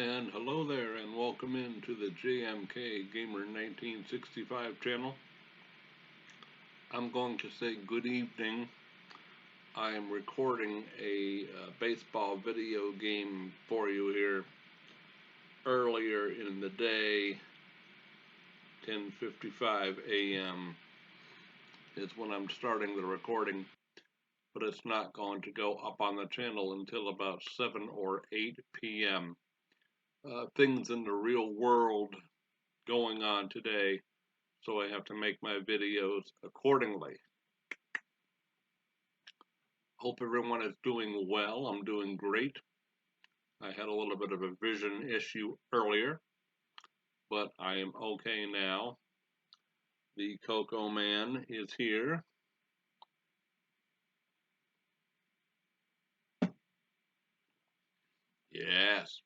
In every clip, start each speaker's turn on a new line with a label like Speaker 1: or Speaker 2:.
Speaker 1: And hello there, and welcome into the JMK Gamer 1965 channel. I'm going to say good evening. I am recording a baseball video game for you here earlier in the day. 10:55 a.m. is when I'm starting the recording, but it's not going to go up on the channel until about 7 or 8 p.m. Things in the real world going on today, so I have to make my videos accordingly. Hope everyone is doing well. I'm doing great. I had a little bit of a vision issue earlier, but I am okay now. The Cocoa Man is here. Yes.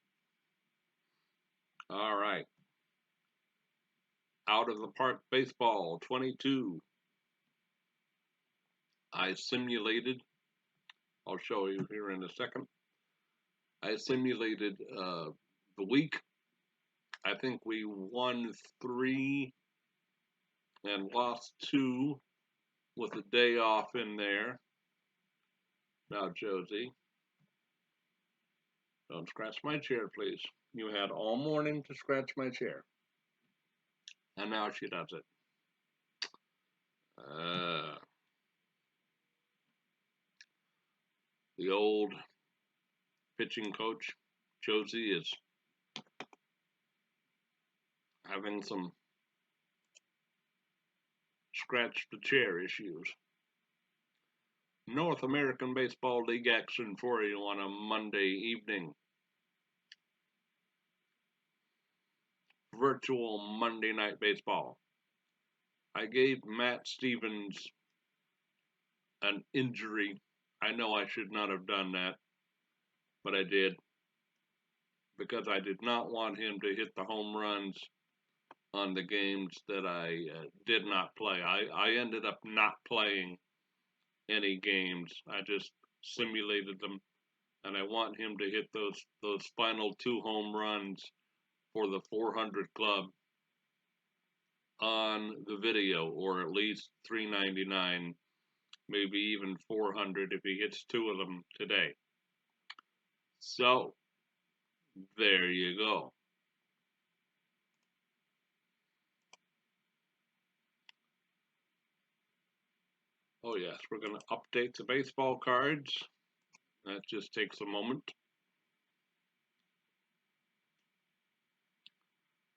Speaker 1: All right. Out of the Park Baseball 22. I simulated, I'll show you here in a second. I simulated the week. I think we won 3 and lost 2 with a day off in there. Now, Josie, don't scratch my chair, please. You had all morning to scratch my chair. And now she does it. The old pitching coach, Josie, is having some scratch the chair issues. North American Baseball League action for you on a Monday evening. Virtual Monday Night Baseball. I gave Matt Stevens an injury. I know I should not have done that, but I did, because I did not want him to hit the home runs on the games that I did not play. I ended up not playing any games. I just simulated them, and I want him to hit those final 2 home runs for the 400 club on the video, or at least 399, maybe even 400 if he hits 2 of them today. So there you go. Oh yes, we're going to update the baseball cards. That just takes a moment.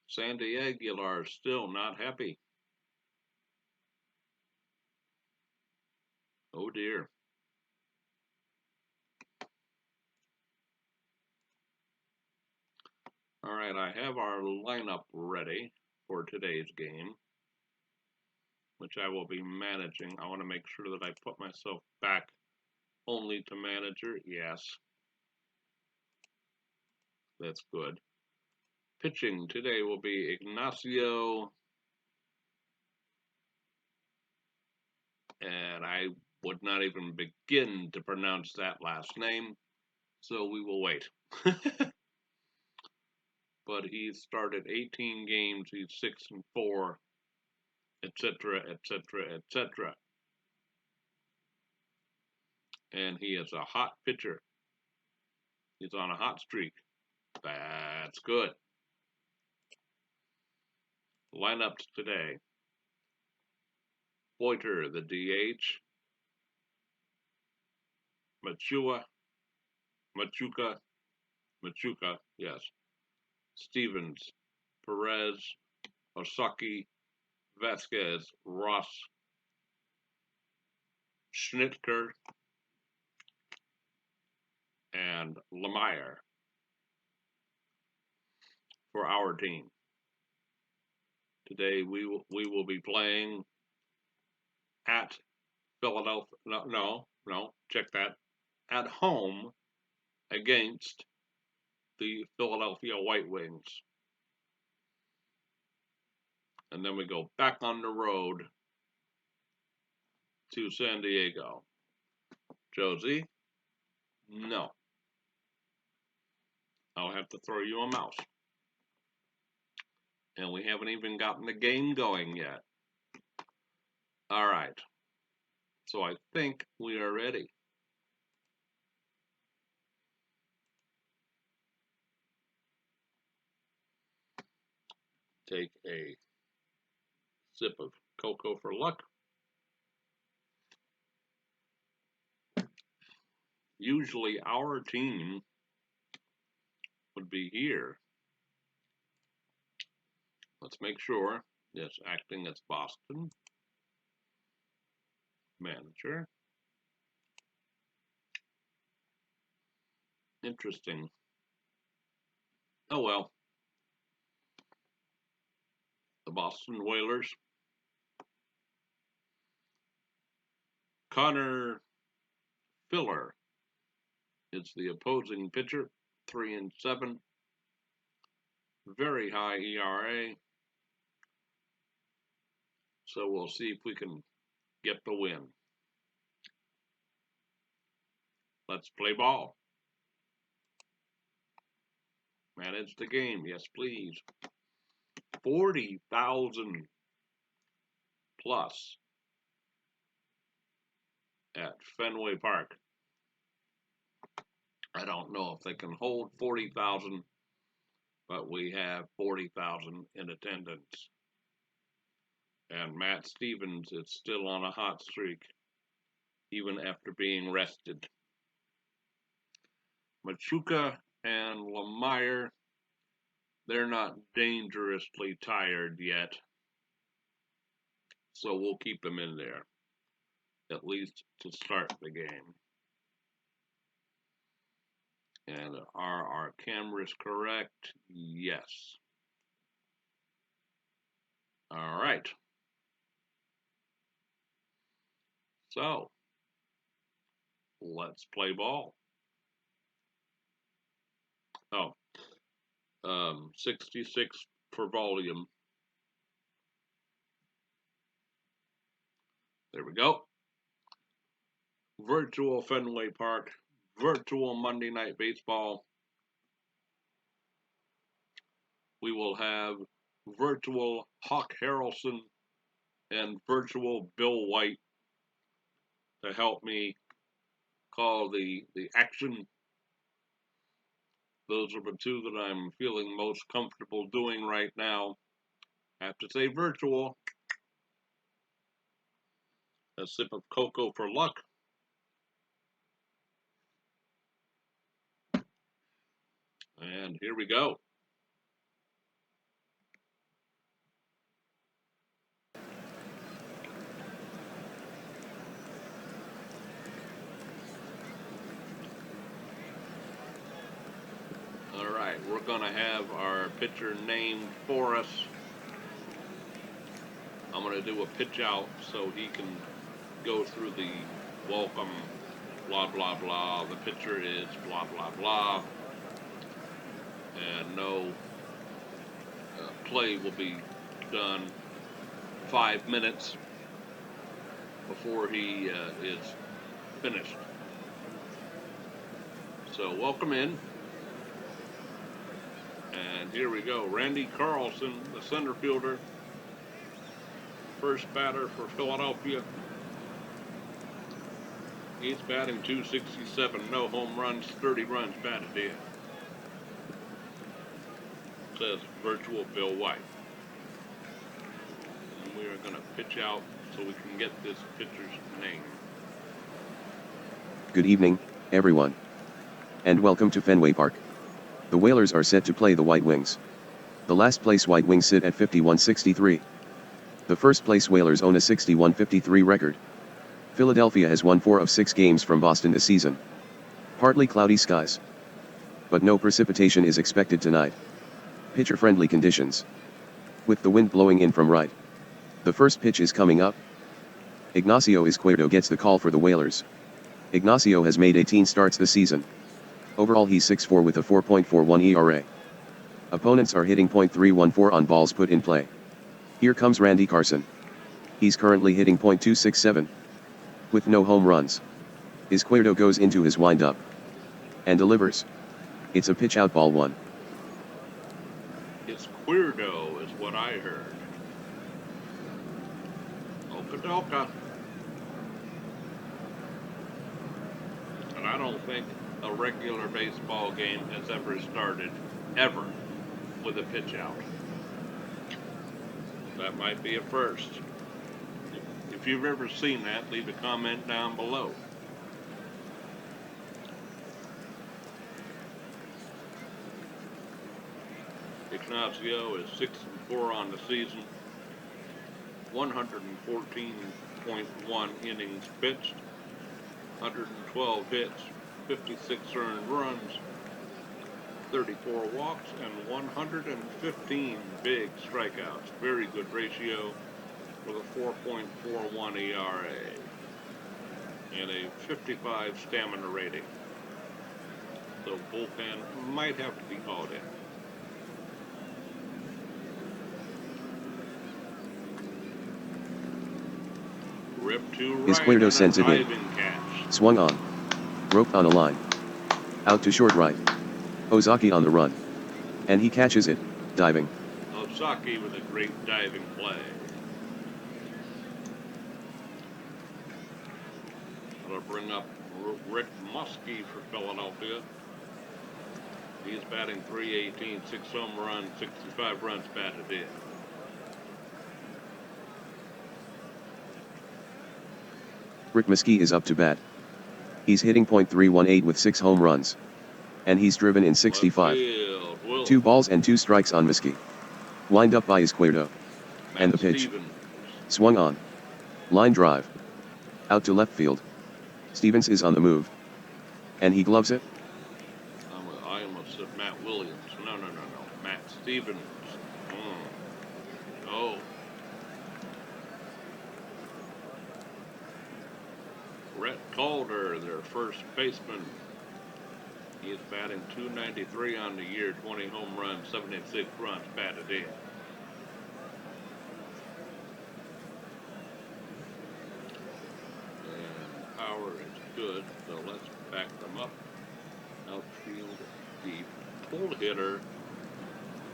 Speaker 1: Sandy Aguilar still not happy. Oh dear. All right, I have our lineup ready for today's game, which I will be managing. I want to make sure that I put myself back only to manager. Yes. That's good. Pitching today will be Ignacio, and I would not even begin to pronounce that last name, so we will wait. But he's started 18 games, he's 6-4, etc., etc., etc. And he is a hot pitcher. He's on a hot streak. That's good. Lineups today. Boiter, the DH. Machuca, yes. Stevens, Perez, Osaki, Vasquez, Ross, Schnitker, and Lemire for our team. Today we will be playing at Philadelphia. No, check that. At home against the Philadelphia White Wings. And then we go back on the road to San Diego. Josie? No. I'll have to throw you a mouse. And we haven't even gotten the game going yet. All right. So I think we are ready. Take a sip of cocoa for luck. Usually our team would be here. Let's make sure. Yes, acting as Boston manager. Interesting. Oh well. The Boston Whalers. Connor Filler is the opposing pitcher. 3-7. Very high ERA. So we'll see if we can get the win. Let's play ball. Manage the game. Yes, please. 40,000 plus at Fenway Park. I don't know if they can hold 40,000, but we have 40,000 in attendance. And Matt Stevens is still on a hot streak, even after being rested. Machuca and Lemire, they're not dangerously tired yet, so we'll keep them in there, at least to start the game. And are our cameras correct? Yes. All right. So, let's play ball. Oh, 66 for volume. There we go. Virtual Fenway Park, virtual Monday Night Baseball. We will have virtual Hawk Harrelson and virtual Bill White to help me call the action. Those are the two that I'm feeling most comfortable doing right now. I have to say virtual. A sip of cocoa for luck. And here we go. All right, we're going to have our pitcher named for us. I'm going to do a pitch out so he can go through the welcome, blah, blah, blah. The pitcher is blah, blah, blah. And no play will be done 5 minutes before he is finished. So welcome in. And here we go. Randy Carlson, the center fielder. First batter for Philadelphia. He's batting .267, no home runs, 30 runs batted in. Says virtual Bill White. And we are going to pitch out so we can get this pitcher's name.
Speaker 2: Good evening, everyone. And welcome to Fenway Park. The Whalers are set to play the White Wings. The last place White Wings sit at 51-63. The first place Whalers own a 61-53 record. Philadelphia has won 4 of 6 games from Boston this season. Partly cloudy skies. But no precipitation is expected tonight. Pitcher-friendly conditions. With the wind blowing in from right. The first pitch is coming up. Ignacio Izquierdo gets the call for the Whalers. Ignacio has made 18 starts this season. Overall he's 6'4" with a 4.41 ERA. Opponents are hitting .314 on balls put in play. Here comes Randy Carlson. He's currently hitting .267. With no home runs. Izquierdo goes into his windup. And delivers. It's a pitch out, ball one.
Speaker 1: It's Queerdo is what I heard. Okadoka. And I don't think a regular baseball game has ever started, ever, with a pitch out. That might be a first. If you've ever seen that, leave a comment down below. Ignacio is 6-4 on the season, 114.1 innings pitched, 112 hits, 56 earned runs, 34 walks, and 115 big strikeouts. Very good ratio with a 4.41 ERA and a 55 stamina rating. So bullpen might have to be called in. Rip to right.
Speaker 2: Izquierdo sends it in.
Speaker 1: Catch.
Speaker 2: Swung on. Rope on a line. Out to short right. Ozaki on the run. And he catches it, diving.
Speaker 1: Ozaki with a great diving play. That'll bring up Rick Muskie for Philadelphia. He's batting .318, 6 home runs, 65 runs batted in.
Speaker 2: Rick Muskie is up to bat. He's hitting .318 with 6 home runs. And he's driven in 65. 2 balls and 2 strikes on Muskie. Wind up by Izquierdo. And the pitch.
Speaker 1: Stevens.
Speaker 2: Swung on. Line drive. Out to left field. Stevens is on the move. And he gloves it.
Speaker 1: I almost said Matt Williams. No. Matt Stevens. Oh. Rhett Calder, their first baseman. He is batting .293 on the year, 20 home runs, 76 runs batted in. And power is good, so let's back them up. Outfield deep. Pull hitter.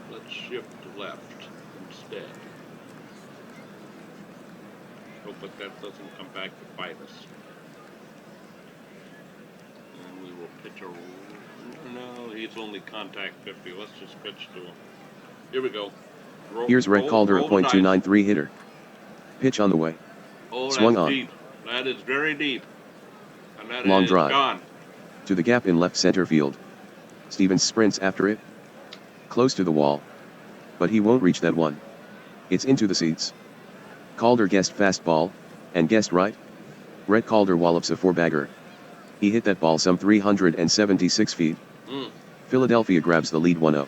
Speaker 1: Let's shift to left instead. Hope that doesn't come back to bite us. And we will pitch a... No, he's only contact 50. Let's just pitch to him. Here we go.
Speaker 2: Here's Rhett Calder, a .293 hitter. Pitch on the way.
Speaker 1: Oh,
Speaker 2: swung
Speaker 1: that's
Speaker 2: on.
Speaker 1: Deep. That is very deep. And that
Speaker 2: Long
Speaker 1: is
Speaker 2: drive.
Speaker 1: Gone.
Speaker 2: To the gap in left center field. Stevens sprints after it. Close to the wall. But he won't reach that one. It's into the seats. Calder guessed fastball, and guessed right. Rhett Calder wallops a 4-bagger. He hit that ball some 376 feet. Philadelphia grabs the lead 1-0.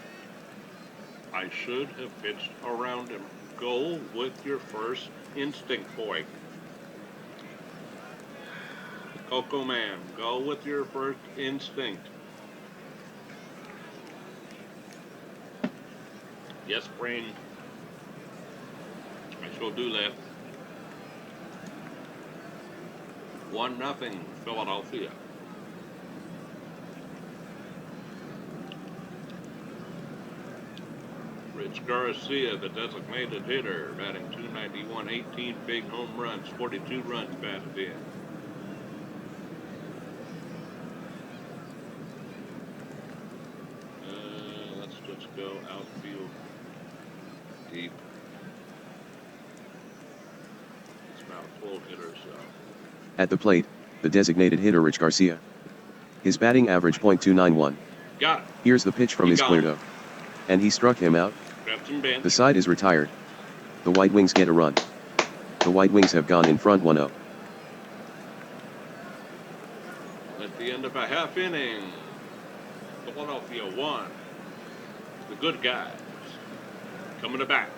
Speaker 1: I should have pitched around him. Go with your first instinct, boy. Coco Man, go with your first instinct. Yes, brain. I shall do that. 1-0, Philadelphia. Rich Garcia, the designated hitter, batting .291, 18 big home runs, 42 runs batted in. Let's just go outfield deep. It's about full hitter, so.
Speaker 2: At the plate, the designated hitter Rich Garcia. His batting average .291.
Speaker 1: Got it.
Speaker 2: Here's the pitch from Izquierdo. And he struck him out. The side is retired. The White Wings get a run. The White Wings have gone in front 1-0.
Speaker 1: At the end of a half inning, Philadelphia won. The good guys coming to bat.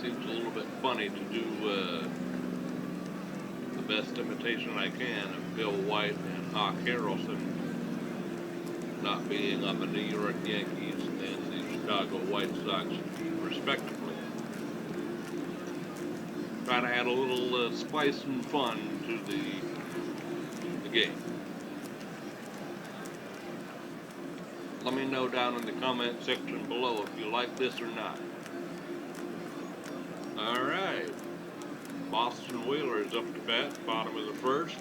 Speaker 1: Seems a little bit funny to do the best imitation I can of Bill White and Hawk Harrelson not being on the New York Yankees and the Chicago White Sox, respectively. Try to add a little spice and fun to the game. Let me know down in the comment section below if you like this or not. All right. Boston Whalers up to bat, bottom of the first.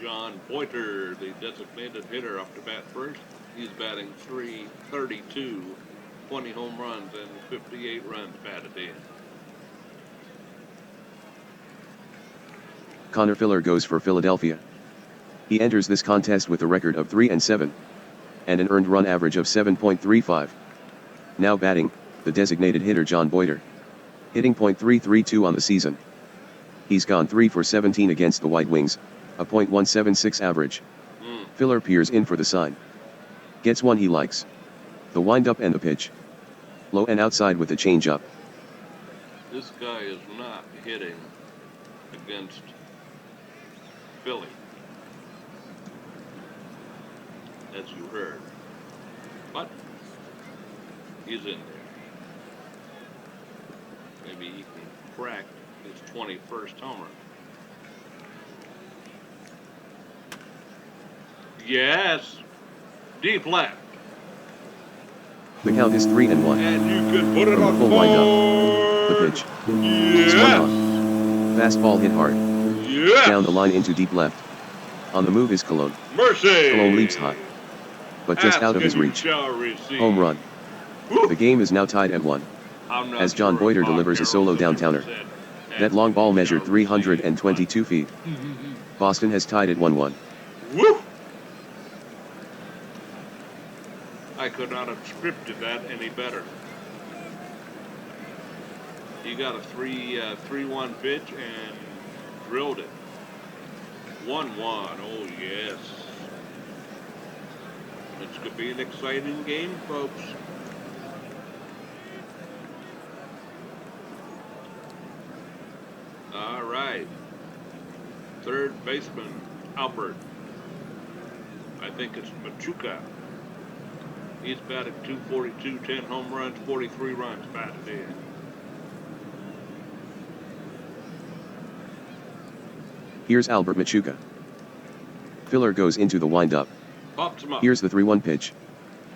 Speaker 1: John Boiter, the designated hitter, up to bat first. He's batting .332, 20 home runs and 58 runs batted in.
Speaker 2: Connor Filler goes for Philadelphia. He enters this contest with a record of 3-7 and an earned run average of 7.35. Now batting, the designated hitter John Boiter, hitting .332 on the season. He's gone 3 for 17 against the White Wings, a .176 average. Filler peers in for the sign. Gets one he likes. The windup and the pitch. Low and outside with a changeup.
Speaker 1: This guy is not hitting against Philly, as you heard. But he's in there. Maybe he can crack his 21st home run. Yes, deep left.
Speaker 2: The count is 3-1.
Speaker 1: And you could put it
Speaker 2: From
Speaker 1: on
Speaker 2: the full windup. The pitch.
Speaker 1: Yes.
Speaker 2: Swung on. Fastball hit hard.
Speaker 1: Yes.
Speaker 2: Down the line into deep left. On the move is Cologne.
Speaker 1: Mercy.
Speaker 2: Cologne leaps high, but just out of his reach. Home run. The game is now tied at 1. As John Boiter delivers a solo downtowner. That long ball measured 322 feet. Boston has tied at 1-1.
Speaker 1: Woo! I could not have scripted that any better. He got a 3-1 pitch and drilled it. 1-1. Oh yes. This could be an exciting game, folks. All right. Third baseman, Albert. I think it's Machuca. He's batted .242, 10 home runs, 43 runs batted in.
Speaker 2: Here's Albert Machuca. Filler goes into the windup.
Speaker 1: Pops him up.
Speaker 2: Here's the 3-1 pitch.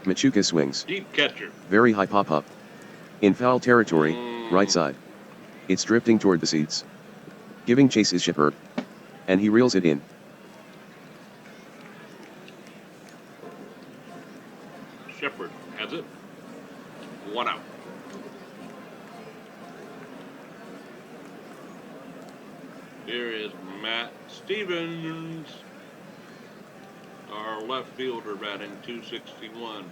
Speaker 2: Machuca swings.
Speaker 1: Deep catcher.
Speaker 2: Very high pop-up. In foul territory, right side. It's drifting toward the seats. Giving chase is Shepard. And he reels it in.
Speaker 1: Shepard has it. 1 out. Here is Matt Stevens, our left fielder, batting .261,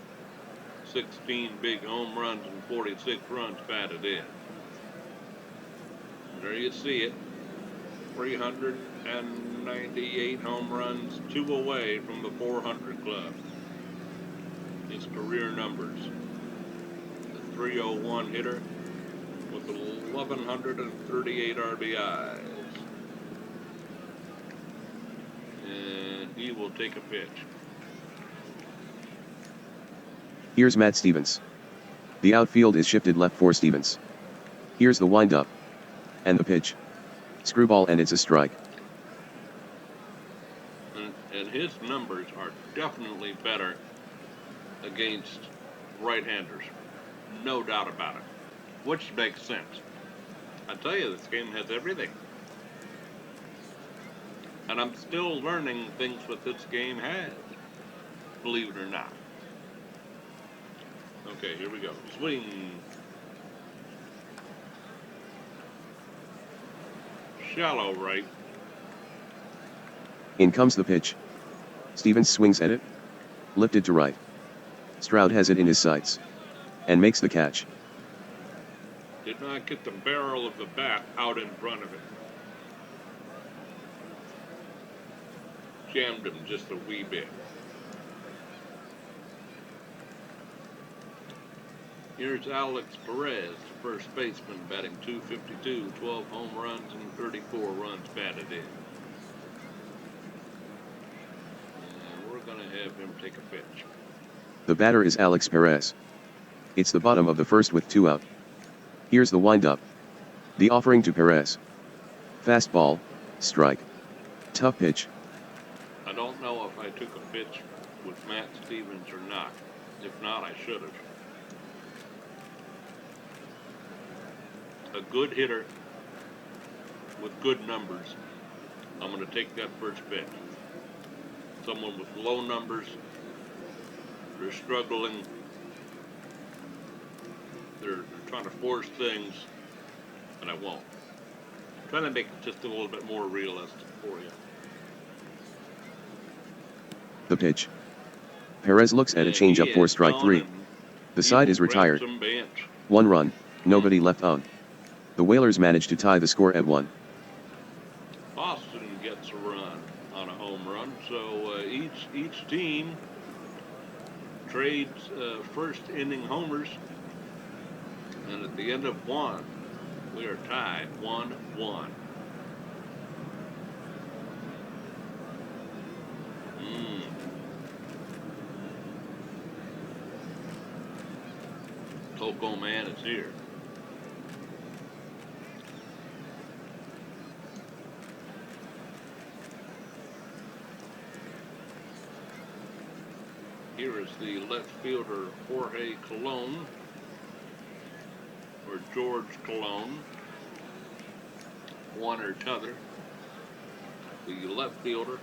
Speaker 1: 16 big home runs and 46 runs batted in. There you see it. 398 home runs, 2 away from the 400 club. His career numbers. The .301 hitter with 1,138 RBIs. And he will take a pitch.
Speaker 2: Here's Matt Stevens. The outfield is shifted left for Stevens. Here's the windup. And the pitch. Screwball, and it's a strike.
Speaker 1: And his numbers are definitely better against right-handers. No doubt about it. Which makes sense. I tell you, this game has everything. And I'm still learning things what this game has. Believe it or not. Okay, here we go. Swing. Shallow right.
Speaker 2: In comes the pitch. Stevens swings at it. Lifted to right. Stroud has it in his sights. And makes the catch.
Speaker 1: Did not get the barrel of the bat out in front of it. Jammed him just a wee bit. Here's Alex Perez, first baseman, batting .252, 12 home runs and 34 runs batted in. And we're going to have him take a pitch.
Speaker 2: The batter is Alex Perez. It's the bottom of the first with 2 out. Here's the windup. The offering to Perez. Fastball, strike. Tough pitch.
Speaker 1: I don't know if I took a pitch with Matt Stevens or not. If not, I should have. A good hitter with good numbers, I'm going to take that first pitch. Someone with low numbers, they're struggling, they're trying to force things, and I won't. I'm trying to make it just a little bit more realistic for you.
Speaker 2: The pitch. Perez looks at a changeup for strike 3. The side is retired. 1 run, nobody left on. The Whalers manage to tie the score at 1.
Speaker 1: Boston gets a run on a home run, so each team trades first inning homers, and at the end of 1, we are tied 1-1. Coco Man is here. Here is the left fielder Jorge Colon, or George Colon, one or t'other. The left fielder,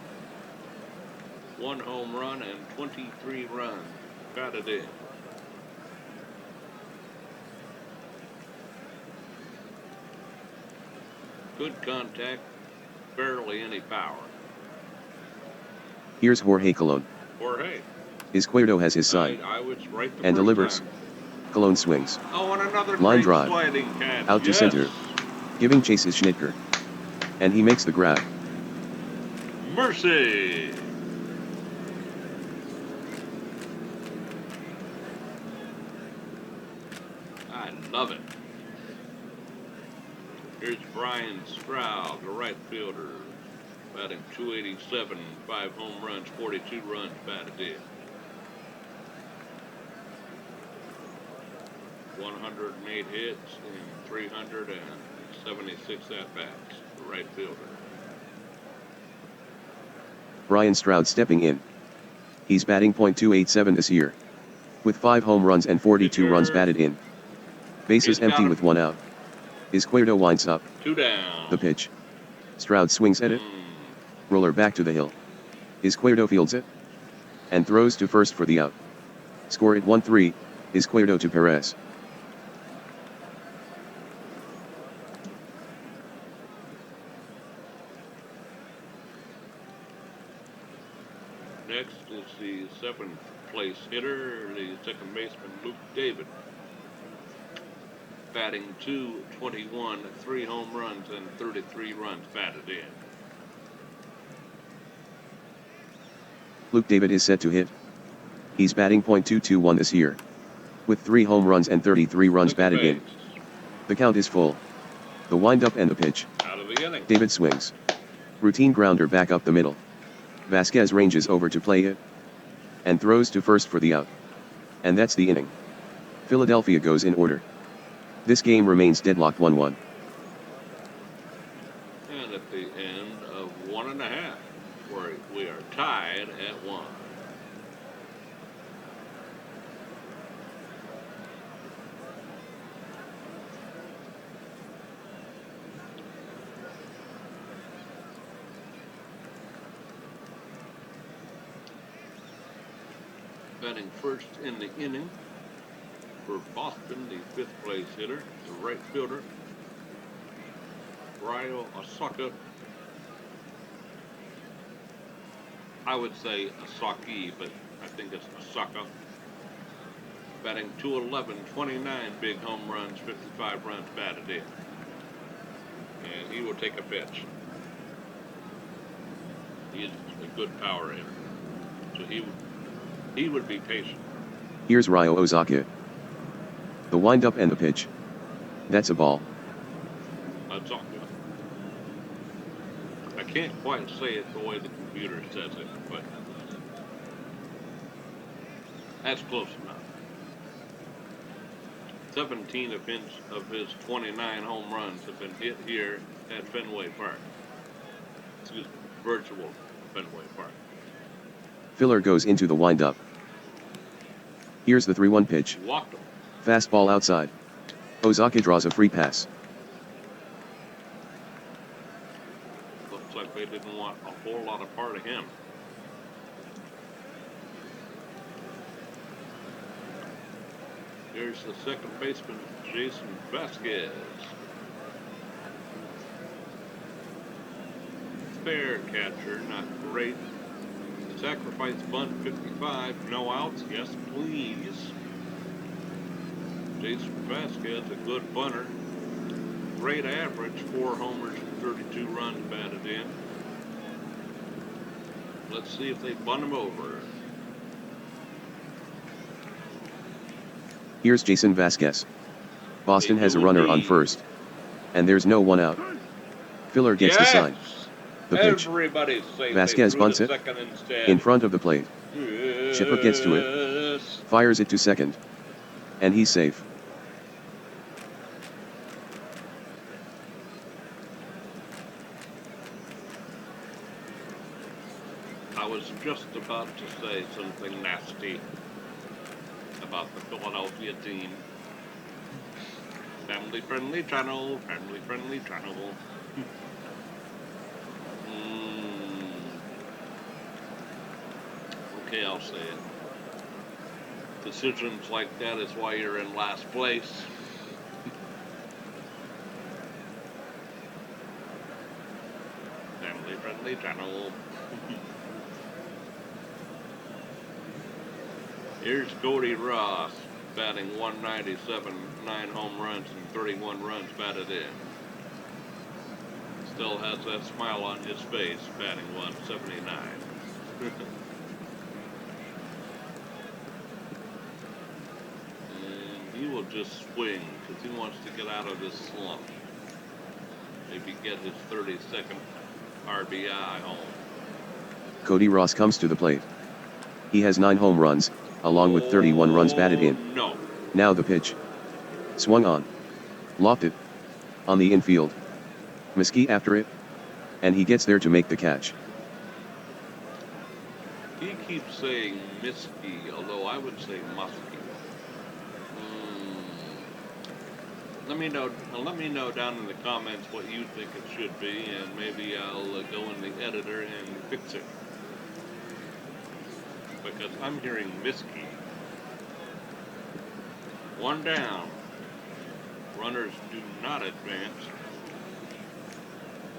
Speaker 1: 1 home run and 23 runs batted in. Good contact, barely any power.
Speaker 2: Here's Jorge Colon.
Speaker 1: Jorge.
Speaker 2: Izquierdo has his side.
Speaker 1: I was right the
Speaker 2: and
Speaker 1: first
Speaker 2: delivers.
Speaker 1: time.
Speaker 2: Colon swings.
Speaker 1: Oh, and another
Speaker 2: Line
Speaker 1: great
Speaker 2: drive.
Speaker 1: sliding catch.
Speaker 2: Out to center. Giving chase is Schnitker. And he makes the grab.
Speaker 1: Mercy. I love it. Here's Brian Stroud, the right fielder, batting .287, 5 home runs, 42 runs batted in. 108 hits and 376 at-bats, the right fielder.
Speaker 2: Brian Stroud stepping in. He's batting .287 this year. With 5 home runs and 42 runs batted in. Bases empty with 1 out. Izquierdo winds up.
Speaker 1: 2 down.
Speaker 2: The pitch. Stroud swings at it. Roller back to the hill. Izquierdo fields it. And throws to first for the out. Score at 1-3, Izquierdo to Perez.
Speaker 1: Next is the 7th place hitter, the second baseman, Luke David. Batting .221, 3 home runs and 33 runs batted in.
Speaker 2: Luke David is set to hit. He's batting .221 this year. With 3 home runs and 33 runs batted in. The count is full. The windup and the pitch.
Speaker 1: Out of the inning.
Speaker 2: David swings. Routine grounder back up the middle. Vasquez ranges over to play it. And throws to first for the out. And that's the inning. Philadelphia goes in order. This game remains deadlocked 1-1.
Speaker 1: And at the end of 1.5, where we are tied at 1. Batting first in the inning for Boston, the 5th place hitter, the right fielder, Ryo Osaka. I would say Asaki, but I think it's Osaka. Batting .211, 29 big home runs, 55 runs batted in. And he will take a pitch. He's a good power hitter. So he would be patient.
Speaker 2: Here's Ryo Osaka. The windup and the pitch. That's a ball.
Speaker 1: Osaka. I can't quite say it the way the computer says it, but that's close enough. 17 of his 29 home runs have been hit here at Fenway Park. Excuse me, virtual Fenway Park.
Speaker 2: Filler goes into the windup. Here's the 3-1 pitch.
Speaker 1: Walked him.
Speaker 2: Fastball outside. Ozaki draws a free pass.
Speaker 1: Looks like they didn't want a whole lot of part of him. Here's the second baseman, Jason Vasquez. Fair catcher, not great. Sacrifice bunt 55, no outs, yes please. Jason Vasquez, a good bunter. Great average, 4 homers and 32 runs batted in. Let's see if they bunt him over.
Speaker 2: Here's Jason Vasquez. Boston has a runner on first. And there's no one out. Filler gets the sign. The pitch. Vasquez bunts it in front of the plate. Chipper gets to it. Fires it to second. And he's safe.
Speaker 1: I was just about to say something nasty about the Philadelphia team. Family friendly channel, family friendly channel. Okay, I'll say it. Decisions like that is why you're in last place. Family friendly channel. Here's Cody Ross, batting 197, 9 home runs and 31 runs batted in. Still has that smile on his face, batting 179. And he will just swing because he wants to get out of this slump. Maybe get his 32nd RBI home.
Speaker 2: Cody Ross comes to the plate. He has 9 home runs, along with 31 runs batted in.
Speaker 1: No.
Speaker 2: Now the pitch. Swung on. Lofted. On the infield. Miskey after it. And he gets there to make the catch.
Speaker 1: He keeps saying Miskey, although I would say Muskie. Let me know down in the comments what you think it should be, and maybe I'll go in the editor and fix it. Because I'm hearing Miskey. 1 down. Runners do not advance.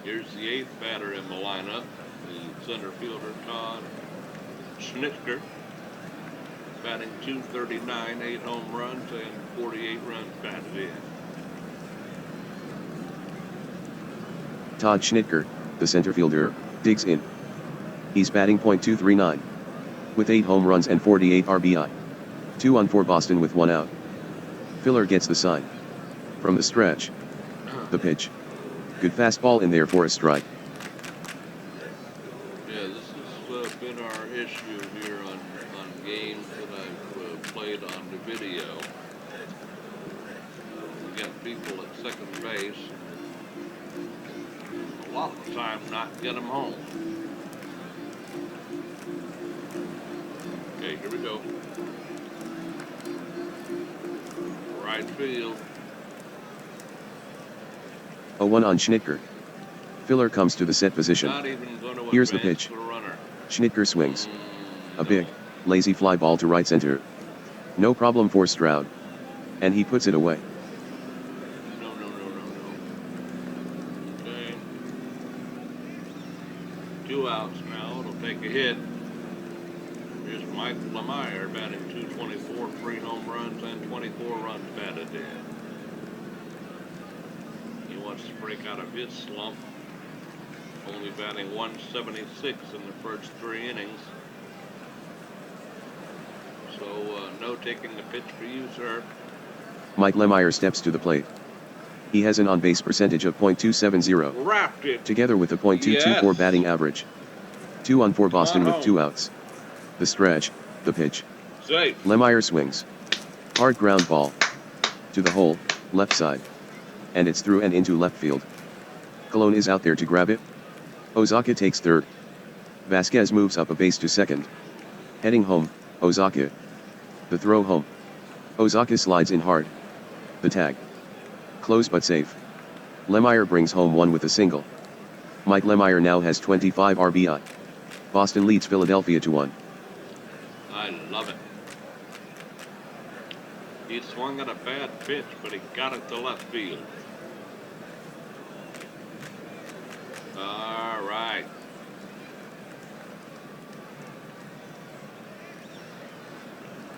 Speaker 1: Here's the 8th batter in the lineup, the center fielder Todd Schnittker, batting 239, 8 home runs and 48 runs batted in.
Speaker 2: Todd Schnittker, the center fielder, digs in. He's batting .239. With 8 home runs and 48 RBI. 2 on for Boston with 1 out. Filler gets the sign. From the stretch. The pitch. Good fastball in there for a strike.
Speaker 1: Yeah, this has been our issue here on games that I've played on the video. We got people at second base. A lot of the time not get them home. Okay, here we go. Right field.
Speaker 2: 0-1 on Schnittker. Filler comes to the set position.
Speaker 1: Not even going to
Speaker 2: Here's the pitch.
Speaker 1: the runner.
Speaker 2: Schnittker swings. A big, lazy fly ball to right center. No problem for Stroud. And he puts it away.
Speaker 1: No. Okay. 2 outs now. It'll take a hit. Here's Mike Lemire batting 224, 3 home runs and 24 runs batted in. He wants to break out of his slump. Only batting 176 in the first 3 innings. So no taking the pitch for you, sir.
Speaker 2: Mike Lemire steps to the plate. He has an on-base percentage of .270.
Speaker 1: Wrapped it.
Speaker 2: Together with a .224
Speaker 1: Yes.
Speaker 2: batting average. 2 on for Boston with 2 outs. The stretch, the pitch.
Speaker 1: Safe.
Speaker 2: Lemire swings. Hard ground ball. To the hole, left side. And it's through and into left field. Colon is out there to grab it. Ozaka takes third. Vasquez moves up a base to second. Heading home, Ozaka. The throw home. Ozaka slides in hard. The tag. Close but safe. Lemire brings home one with a single. Mike Lemire now has 25 RBI. Boston leads Philadelphia to 1.
Speaker 1: I love it. He swung at a bad pitch, but he got it to left field. All right.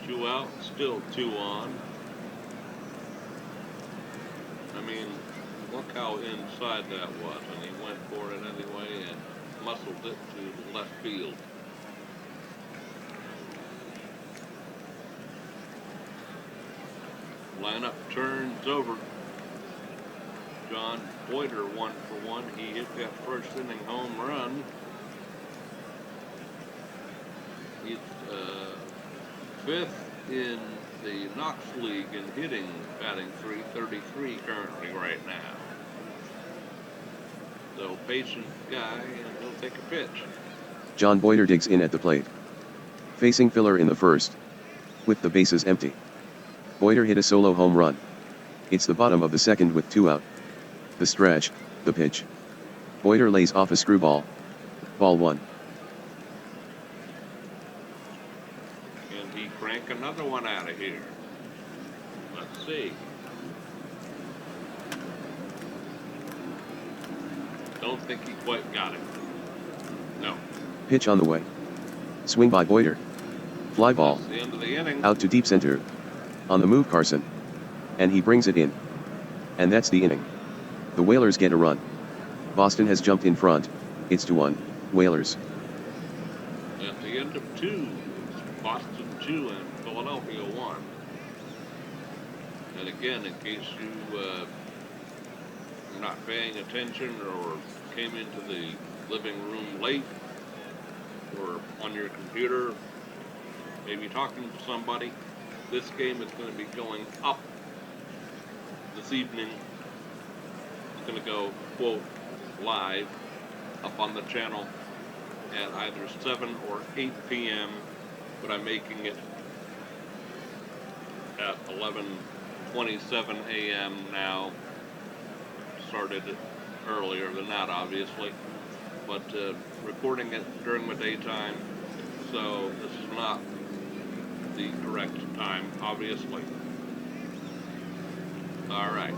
Speaker 1: Two out, still 2 on. I mean, look how inside that was, and he went for it anyway and muscled it to left field. Lineup turns over. John Boyder 1 for 1. He hit that first inning home run. He's 5th in the Knox League in hitting, batting .333 currently right now. So patient guy, and he'll take a pitch.
Speaker 2: John Boyder digs in at the plate. Facing Filler in the first. With the bases empty. Boyder hit a solo home run. It's the bottom of the second with 2 out. The stretch, the pitch. Boyder lays off a screwball. Ball 1.
Speaker 1: Can he crank another one out of here? Let's see. Don't think he quite got it. No.
Speaker 2: Pitch on the way. Swing by Boyder. Fly ball.
Speaker 1: That's the end of the inning.
Speaker 2: Out to deep center. On the move Carson. And he brings it in. And that's the inning. The Whalers get a run. Boston has jumped in front. It's 2-1, Whalers.
Speaker 1: At the end of 2, it's Boston 2 and Philadelphia 1. And again, in case you are not paying attention or came into the living room late or on your computer, maybe talking to somebody, this game is going to be going up this evening. It's going to go, quote, live up on the channel at either 7 or 8 p.m., but I'm making it at 11:27 a.m. now. Started earlier than that, obviously, but recording it during the daytime, so this is not the correct time, obviously. All right,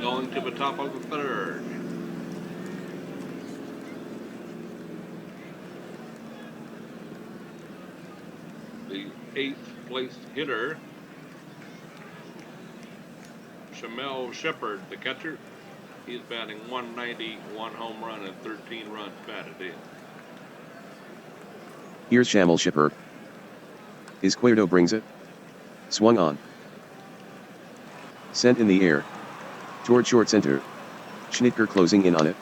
Speaker 1: going to the top of the third. The 8th place hitter, Shamel Shepard, the catcher. He's batting .190, 1 home run, and 13 runs batted in.
Speaker 2: Here's Shamel Shepard. Izquierdo brings it. Swung on. Sent in the air. Toward short center. Schnitker closing in on it.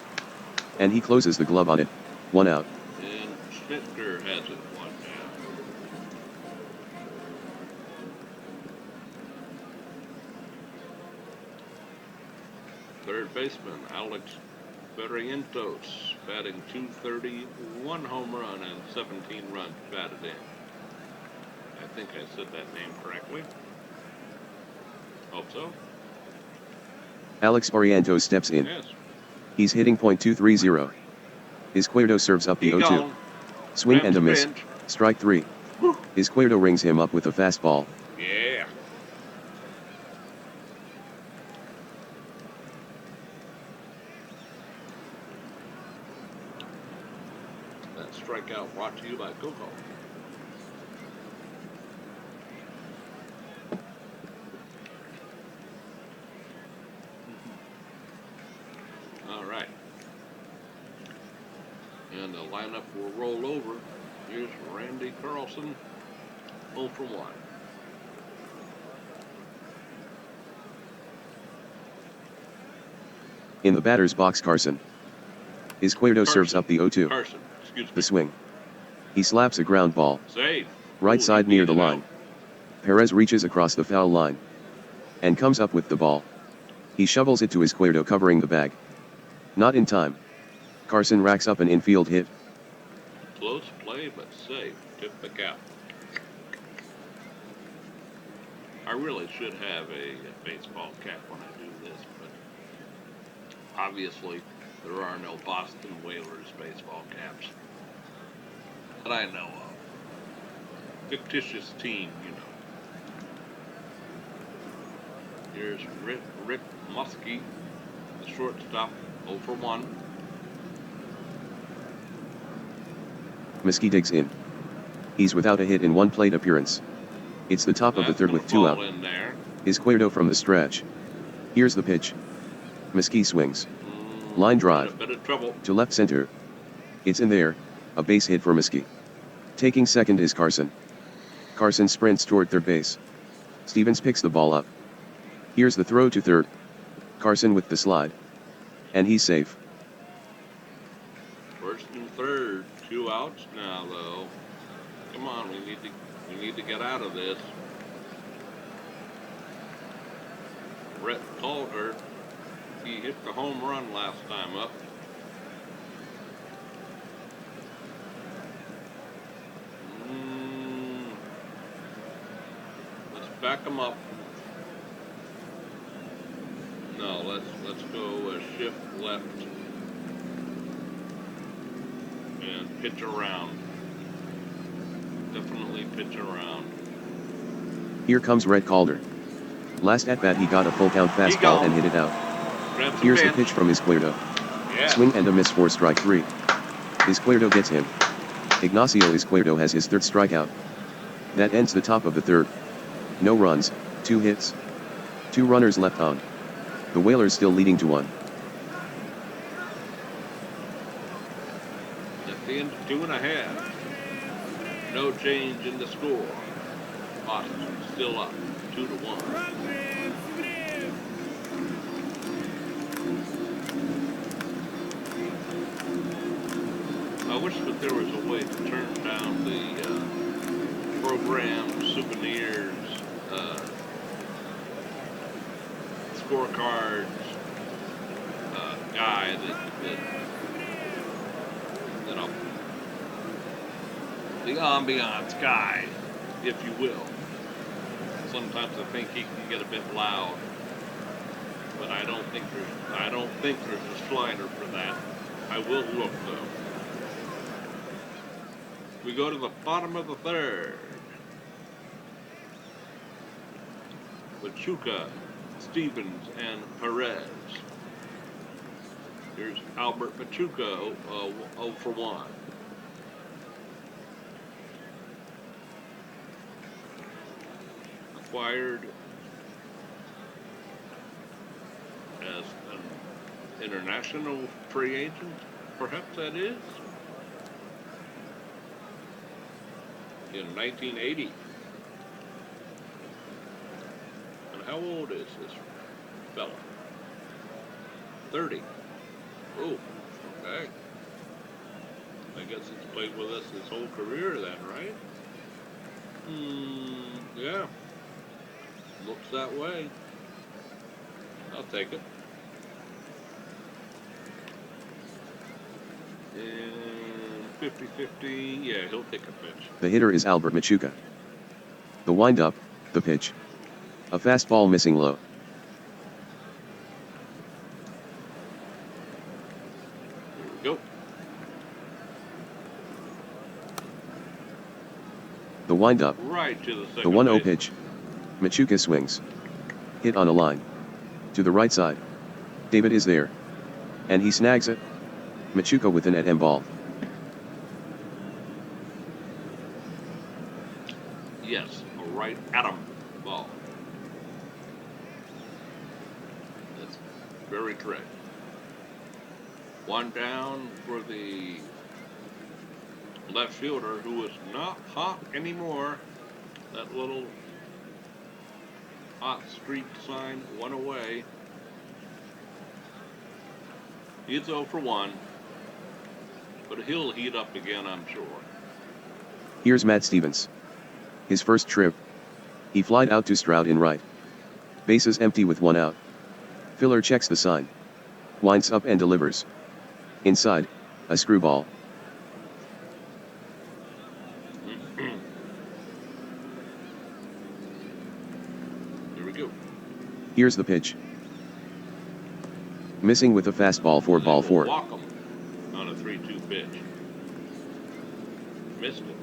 Speaker 2: And he closes the glove on it. 1 out.
Speaker 1: And Schnitker has it 1 down. Third baseman, Alex Barrientos, batting .230, 1 home run, and 17 runs batted in. I think I said that name correctly. Hope so.
Speaker 2: Alex Barrientos steps in.
Speaker 1: Yes.
Speaker 2: He's hitting .230. Izquierdo serves up the 0-2. Swing and a miss. Strike 3. Izquierdo rings him up with a fastball.
Speaker 1: Yeah. That strikeout brought to you by Coco. All right. And the lineup will roll over. Here's Randy Carlson, 0 for 1.
Speaker 2: In the batter's box, Carson. Izquierdo serves up the 0-2.
Speaker 1: Carson, excuse me.
Speaker 2: The swing. He slaps a ground ball.
Speaker 1: Save.
Speaker 2: Right
Speaker 1: Ooh,
Speaker 2: side
Speaker 1: he
Speaker 2: near the
Speaker 1: beat it
Speaker 2: line.
Speaker 1: out.
Speaker 2: Perez reaches across the foul line. and comes up with the ball. He shovels it to Izquierdo, covering the bag. Not in time. Carson racks up an infield hit.
Speaker 1: Close play, but safe. Tip the cap. I really should have a baseball cap when I do this, but obviously there are no Boston Whalers baseball caps that I know of. Fictitious team, you know. Here's Rick Muskie, the shortstop, 0 for 1.
Speaker 2: Muskie digs in. He's without a hit in one plate appearance. It's the top of the third with 2 out. Izquierdo from the stretch. Here's the pitch. Muskie swings. Line drive. To left center. It's in there, a base hit for Muskie. Taking second is Carson. Carson sprints toward third base. Stevens picks the ball up. Here's the throw to third. Carson with the slide. And he's safe.
Speaker 1: First and third, 2 outs now though. Come on, we need to get out of this. Brett Calder, he hit the home run last time up. Let's back him up. No, let's go shift left and pitch around. Definitely pitch around.
Speaker 2: Here comes Red Calder. Last at bat he got a full count fastball and hit it out. Here's the pitch from Izquierdo. Yeah. Swing and a miss for strike 3. Izquierdo gets him. Ignacio Izquierdo has his 3rd strikeout. That ends the top of the 3rd. No runs, 2 hits. 2 runners left on. The Whalers still leading to 1.
Speaker 1: At the end of 2.5. No change in the score. Boston still up, 2-1. I wish that there was a way to turn down the program, souvenirs, scorecards, guy that the ambiance guy, if you will. Sometimes I think he can get a bit loud, but I don't think there's a slider for that. I will look though. We go to the bottom of the 3rd. Machuca, Stevens, and Perez. Here's Albert Machuca, 0 for 1. Acquired as an international free agent, perhaps that is, in 1980. And how old is this fella? 30. Oh, okay. I guess he's played with us his whole career then, right? Yeah. Looks that way. I'll take it. And 50-50, yeah, he'll take a pitch.
Speaker 2: The hitter is Albert Machuca. The windup, the pitch. A fastball missing low.
Speaker 1: Go.
Speaker 2: The windup.
Speaker 1: Right to the second.
Speaker 2: The 1-0 pitch. Machuca swings. Hit on a line. To the right side. David is there. And he snags it. Machuca with an at-em ball.
Speaker 1: Yes, a right at-em ball. That's very correct. 1 down for the left fielder, who is not hot anymore. That little hot streak sign went away. He's 0 for 1, but he'll heat up again, I'm sure.
Speaker 2: Here's Matt Stevens. His first trip. He flied out to Stroud in right. Base is empty with 1 out. Filler checks the sign. Winds up and delivers. Inside, a screwball.
Speaker 1: Here we go.
Speaker 2: Here's the pitch. Missing with a fastball for ball 4.
Speaker 1: Walk 'em on a 3-2 pitch. Missed it.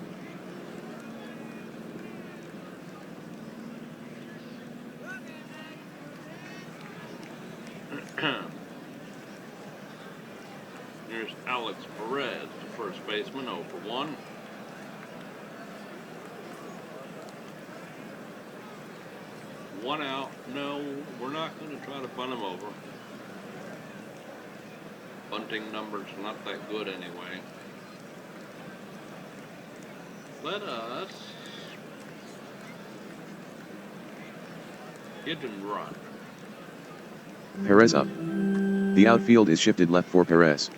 Speaker 1: Here's Alex Perez, the first baseman, 0 for 1. One out. No, we're not going to try to bunt him over. Bunting numbers not that good anyway. Let us hit and run.
Speaker 2: Perez up. The outfield is shifted left for Perez.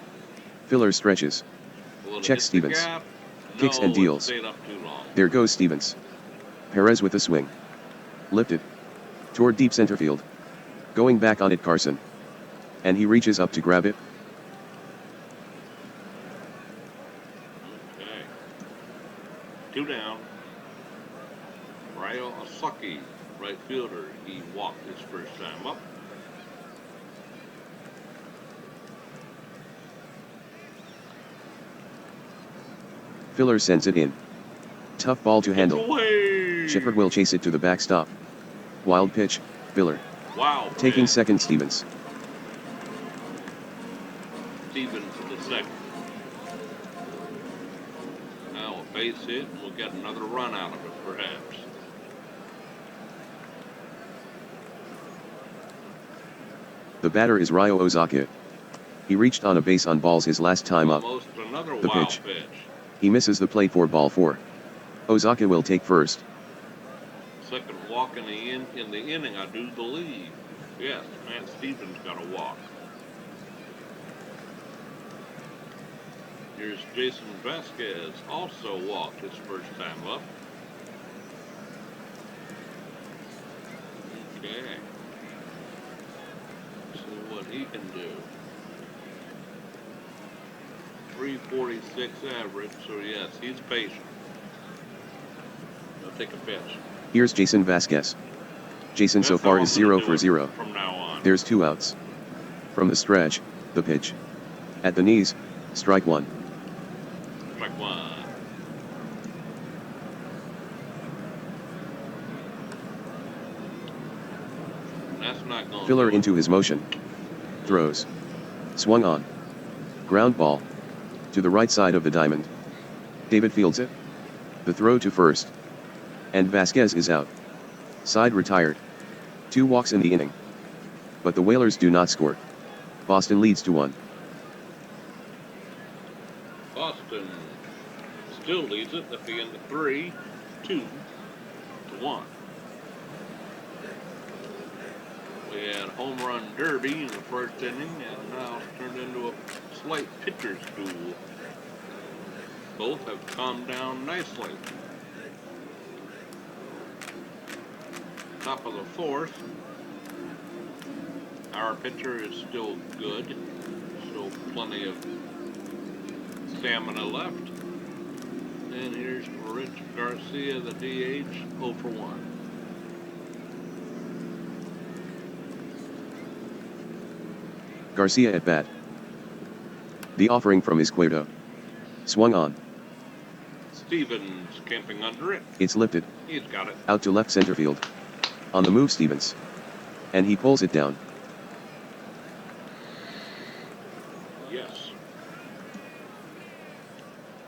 Speaker 2: Filler stretches. Checks Stevens. Kicks and deals. There goes Stevens. Perez with a swing. Lifted. Toward deep center field. Going back on it Carson. And he reaches up to grab it.
Speaker 1: Okay. 2 down. Ryo Asaki, right fielder. He walked his first time up.
Speaker 2: Filler sends it in. Tough ball to handle.
Speaker 1: Away.
Speaker 2: Shepard will chase it to the backstop. Wild pitch, Filler.
Speaker 1: Wow.
Speaker 2: Taking
Speaker 1: man.
Speaker 2: second Stevens.
Speaker 1: Stevens in the second. Now a base hit, and we'll get another run out of it, perhaps.
Speaker 2: The batter is Ryo Ozaki. He reached on a base on balls his last time up.
Speaker 1: Almost another
Speaker 2: The
Speaker 1: wild
Speaker 2: pitch.
Speaker 1: pitch.
Speaker 2: He misses the plate for ball 4. Ozaki will take first.
Speaker 1: Second walk in the inning, I do believe. Yes, Matt Stevens got a walk. Here's Jason Vasquez, also walked his first time up. Okay. See what he can do. 346 average, so yes, he's patient. He'll take a pitch.
Speaker 2: Here's Jason Vasquez. Jason so far is 0 for 0.
Speaker 1: From now on.
Speaker 2: There's 2 outs. From the stretch, the pitch. At the knees, strike 1.
Speaker 1: Strike 1. That's not going.
Speaker 2: Filler into his motion. Throws. Swung on. Ground ball. To the right side of the diamond. David fields it. The throw to first. And Vasquez is out. Side retired. 2 walks in the inning. But the Whalers do not score. Boston leads to 1.
Speaker 1: Boston still leads it at the end of 3-2 to 1. We had home run derby in the first inning, and now it's turned into a slight pitcher's duel. Both have calmed down nicely. Top of the 4th. Our pitcher is still good. Still plenty of stamina left. And here's Rich Garcia, the DH, 0 for 1.
Speaker 2: Garcia at bat. The offering from Izquierdo. Swung on.
Speaker 1: Stevens camping under it.
Speaker 2: It's lifted.
Speaker 1: He's got it.
Speaker 2: Out to left center field. On the move Stevens. And he pulls it down.
Speaker 1: Yes.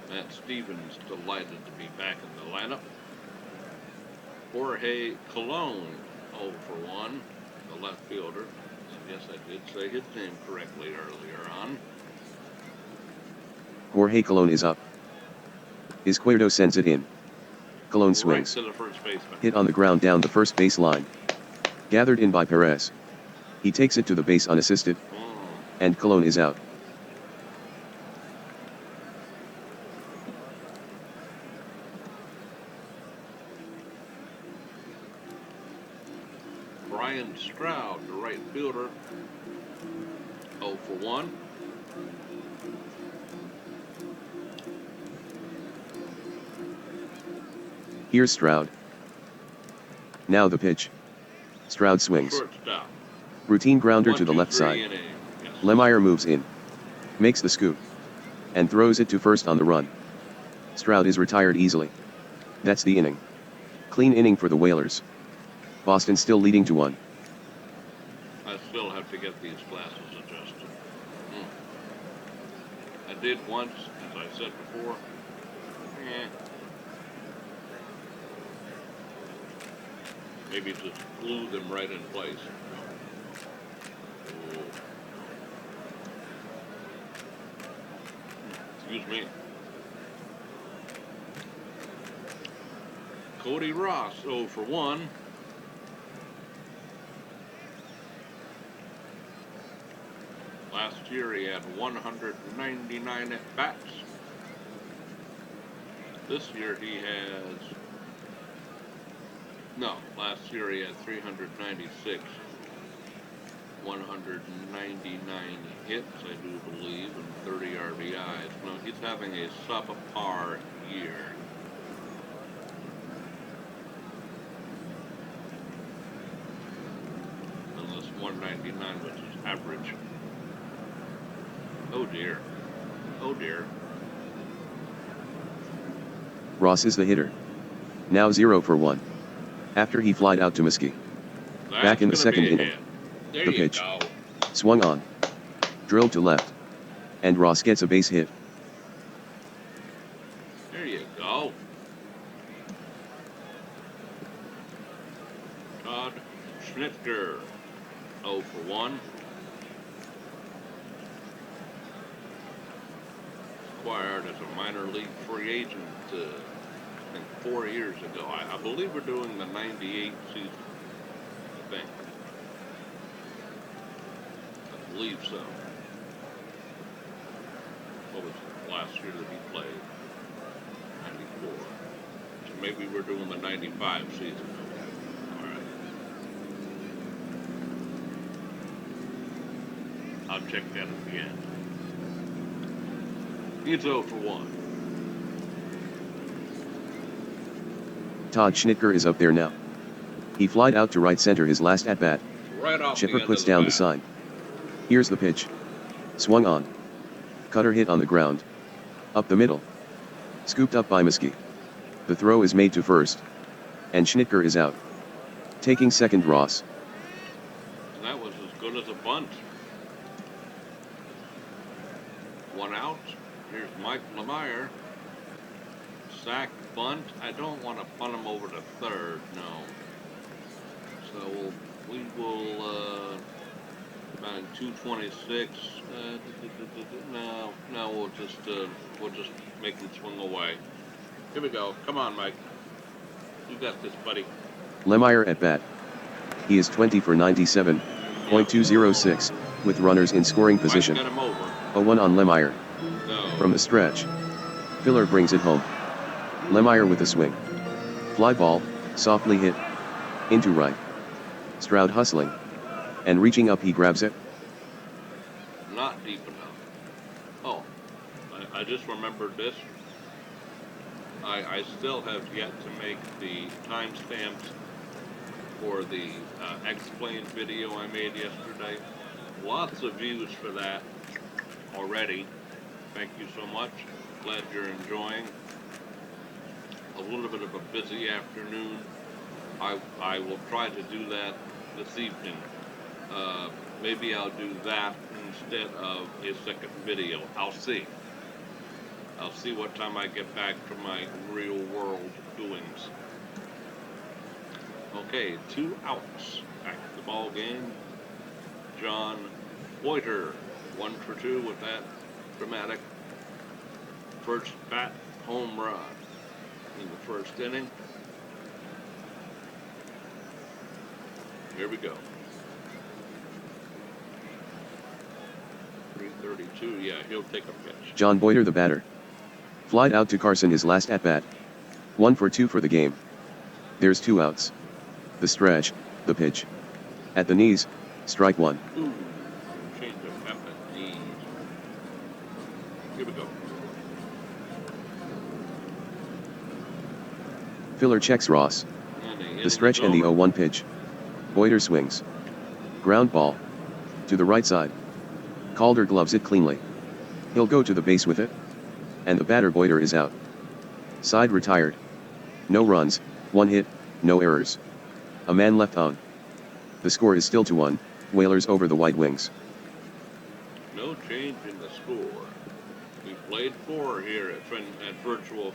Speaker 1: Matt Stevens delighted to be back in the lineup. Jorge Colon, 0 for 1, the left fielder. Yes, I did say his name correctly earlier on.
Speaker 2: Jorge Colon is up. Izquierdo sends it in. Colon swings.
Speaker 1: Right to the first baseman.
Speaker 2: Hit on the ground down the first base line. Gathered in by Perez. He takes it to the base unassisted. And Colon is out.
Speaker 1: Brian 0 for 1.
Speaker 2: Here's Stroud. Now the pitch. Stroud swings.
Speaker 1: Shortstop.
Speaker 2: Routine grounder
Speaker 1: 1,
Speaker 2: to the
Speaker 1: 2,
Speaker 2: left
Speaker 1: 3
Speaker 2: side.
Speaker 1: inning. Yes.
Speaker 2: Lemire moves in. Makes the scoop. And throws it to first on the run. Stroud is retired easily. That's the inning. Clean inning for the Whalers. Boston still leading 2-1.
Speaker 1: I still have to get these glasses adjusted. I did once, as I said before. Maybe just glue them right in place. Oh. Excuse me. Cody Ross, 0 for 1. Last year he had 199 at-bats. This year he has... No, last year he had 396. 199 hits, I do believe, and 30 RBIs. No, he's having a subpar year. Unless 199, which is average. Oh dear. Oh dear.
Speaker 2: Ross is the hitter. Now 0 for 1. After he flied out to Miski. Back in the second inning. The pitch.
Speaker 1: Go.
Speaker 2: Swung on. Drilled to left. And Ross gets a base hit.
Speaker 1: There you go. Todd Schnitger, 0 for 1. Acquired as a minor league free agent, I think 4 years ago. I believe we're doing the 98 season, I think. I believe so. What was the last year that he played? 94. So maybe we're doing the 95 season. All right. I'll check that at the end. He's 0 for 1.
Speaker 2: Todd Schnitger is up there now. He flied out to right center his last at-bat.
Speaker 1: Right off
Speaker 2: Chipper
Speaker 1: the end
Speaker 2: puts
Speaker 1: of the
Speaker 2: down
Speaker 1: bat.
Speaker 2: the sign. Here's the pitch. Swung on. Cutter hit on the ground. Up the middle. Scooped up by Miski. The throw is made to first. And Schnitger is out. Taking second, Ross.
Speaker 1: And that was as good as a bunt. 1 out. Here's Mike Lemire. Sack, bunt. I don't want to bunt him over to third, no. So we will, about 226. No, we'll just make him swing away. Here we go. Come on, Mike. You got this, buddy.
Speaker 2: Lemire at bat. He is 20 for 97.206, with runners in scoring position.
Speaker 1: Mike's got him over.
Speaker 2: A 1 on Lemire.
Speaker 1: No.
Speaker 2: From the stretch. Filler brings it home. Lemire with a swing. Fly ball, softly hit. Into right. Stroud hustling. And reaching up, he grabs it.
Speaker 1: Not deep enough. Oh, I just remembered this. I still have yet to make the timestamps for the explained video I made yesterday. Lots of views for that already. Thank you so much. Glad you're enjoying. A little bit of a busy afternoon. I will try to do that this evening. Maybe I'll do that instead of a second video. I'll see. I'll see what time I get back to my real world doings. Okay, 2 outs. Back to the ball game. John Boiter, 1 for 2 with that dramatic first bat home run in the first inning. Here we go. 332, yeah, he'll take a pitch.
Speaker 2: John Boiter the batter. Flied out to Carson his last at-bat. 1 for 2 for the game. There's 2 outs. The stretch, the pitch. At the knees, strike 1.
Speaker 1: Ooh.
Speaker 2: Filler checks Ross.
Speaker 1: And
Speaker 2: The stretch and the 0-1 pitch. Boyder swings. Ground ball. To the right side. Calder gloves it cleanly. He'll go to the base with it. And the batter Boyder is out. Side retired. No runs, 1 hit, no errors. A man left on. The score is still 2-1, Whalers over the White Wings.
Speaker 1: No change in the score. We played 4 here at Virtual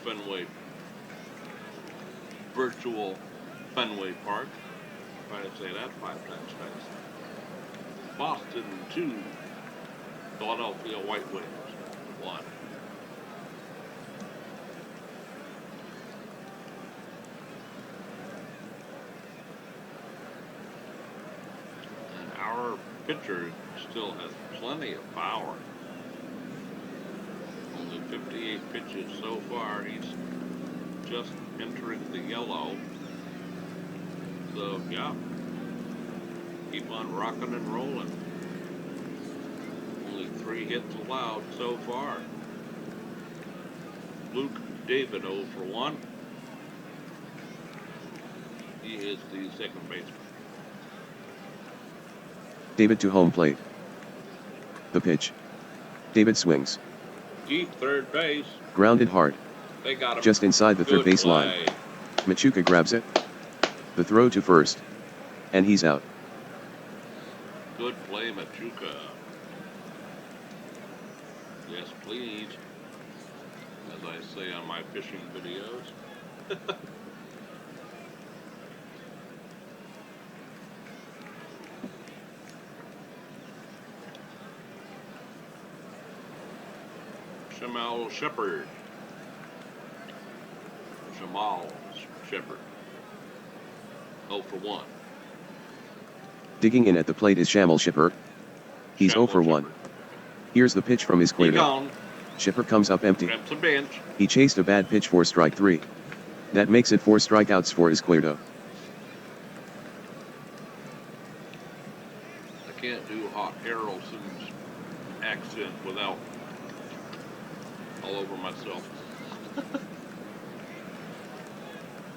Speaker 1: Fenway Park. Try to say that 5 times fast. Boston 2, Philadelphia White Wings 1. And our pitcher still has plenty of power. Only 58 pitches so far. He's just entering the yellow. So, yeah. Keep on rocking and rolling. Only 3 hits allowed so far. Luke David 0 for 1. He is the second baseman.
Speaker 2: David to home plate. The pitch. David swings.
Speaker 1: Deep third base.
Speaker 2: Grounded hard.
Speaker 1: They got him.
Speaker 2: Just inside the third base line. Machuca grabs it. The throw to first. And he's out.
Speaker 1: Good play, Machuca. Yes, please. As I say on my fishing videos. Jamal Shepard. Jamal Shepard. 0 for 1.
Speaker 2: Digging in at the plate is Jamal Shepard. He's 0 for 1. Here's the pitch from Izquierdo. Shepard comes up empty. He chased a bad pitch for strike 3. That makes it 4 strikeouts for Izquierdo.
Speaker 1: I can't do Hawk Harrelson's accent without all over myself.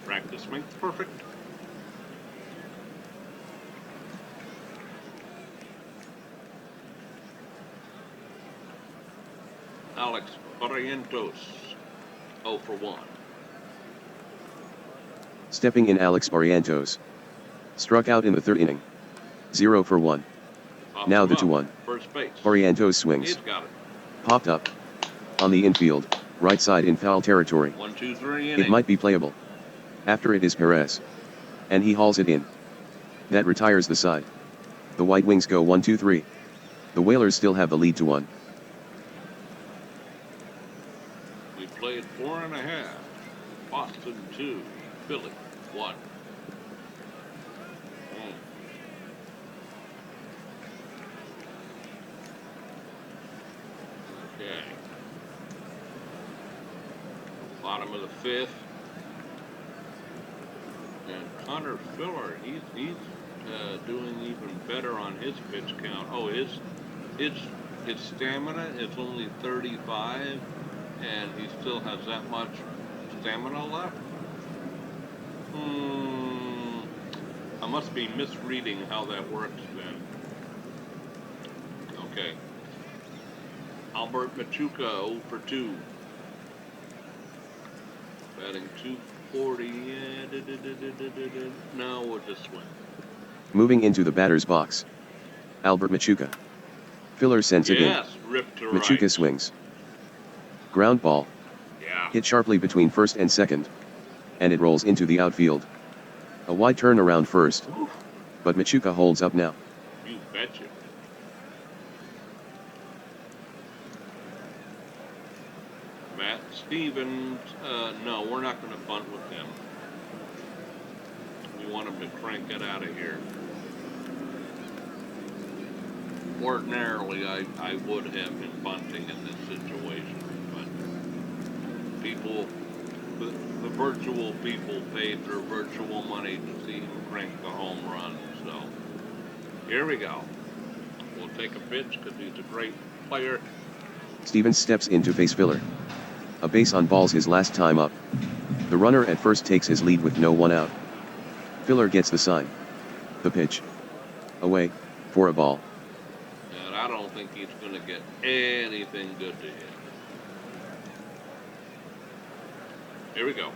Speaker 1: Practice makes perfect. Alex Barrientos, 0 for 1.
Speaker 2: Stepping in Alex Barrientos. Struck out in the 3rd inning. 0 for 1. Now the 2-1.
Speaker 1: First base.
Speaker 2: Barrientos swings.
Speaker 1: He's got it.
Speaker 2: Popped up. On the infield, right side in foul territory.
Speaker 1: 1-2-3 inning.
Speaker 2: It might be playable. After it is Perez. And he hauls it in. That retires the side. The White Wings go 1-2-3. The Whalers still have the lead 2-1.
Speaker 1: We played 4.5. Boston 2, Philly 1. Okay. Bottom of the 5th. And Connor Filler, he's doing even better on his pitch count. Oh, his stamina is only 35, and he still has that much stamina left. I must be misreading how that works then. Okay. Albert Machuca 0 for 2. Batting 240. No, we'll just swing.
Speaker 2: Moving into the batter's box. Albert Machuca. Filler sends it in.
Speaker 1: Yes, ripped to
Speaker 2: Machuca
Speaker 1: right.
Speaker 2: swings. Ground ball.
Speaker 1: Yeah.
Speaker 2: Hit sharply between first and second. And it rolls into the outfield. A wide turn around first.
Speaker 1: Oof.
Speaker 2: But Machuca holds up now.
Speaker 1: You betcha. Matt Stevens, no, we're not going to bunt with him. We want him to crank it out of here. Ordinarily, I would have been bunting in this situation, but people, the virtual people paid their virtual money to see him crank the home run, so here we go. We'll take a pitch because he's a great player.
Speaker 2: Stevens steps in to face Filler. A base on balls his last time up. The runner at first takes his lead with no one out. Filler gets the sign. The pitch. Away, for a ball.
Speaker 1: And I don't think he's going to get anything good to hit. Here we go.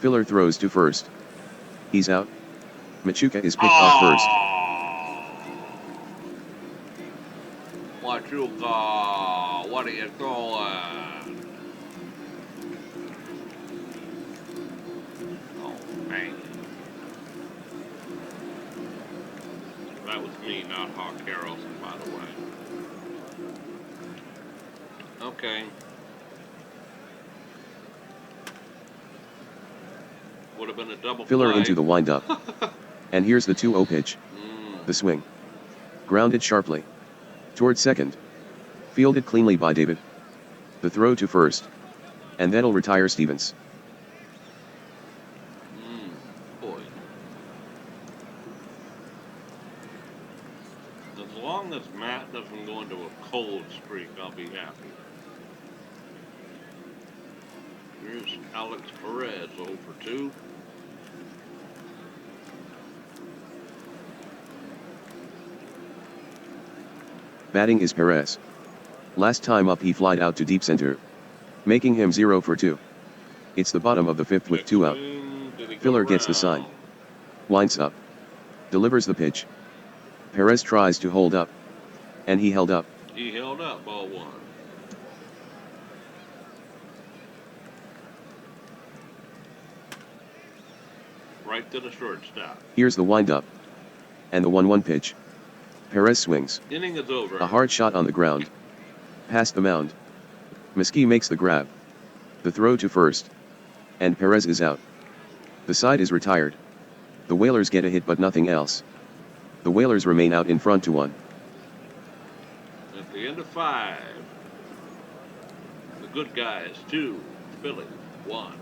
Speaker 2: Filler throws to first. He's out. Machuca is picked off first.
Speaker 1: Machuca, what are you throwing? Oh, man. That was me, not Hawk Harrelson, by the way. Okay. Would have been a double
Speaker 2: Filler
Speaker 1: play.
Speaker 2: into the windup. And here's the 2-0 pitch. The swing. Grounded sharply. Toward second. Fielded cleanly by David. The throw to first. And that'll retire Stevens.
Speaker 1: Boy. As long as Matt doesn't go into a cold streak, I'll be happy. Here's Alex Perez, 0 for 2.
Speaker 2: Batting is Perez. Last time up he flied out to deep center, making him 0 for 2. It's the bottom of the 5th with 2 out. Filler gets the sign. Winds up. Delivers the pitch. Perez tries to hold up. And he held up.
Speaker 1: He held up, ball 1. Right to the shortstop.
Speaker 2: Here's the windup. And the 1-1 pitch. Perez swings.
Speaker 1: Inning is over.
Speaker 2: A hard shot on the ground. Past the mound. Mesquite makes the grab. The throw to first. And Perez is out. The side is retired. The Whalers get a hit but nothing else. The Whalers remain out in front 2-1.
Speaker 1: At the end of 5. The good guys 2. Philly 1.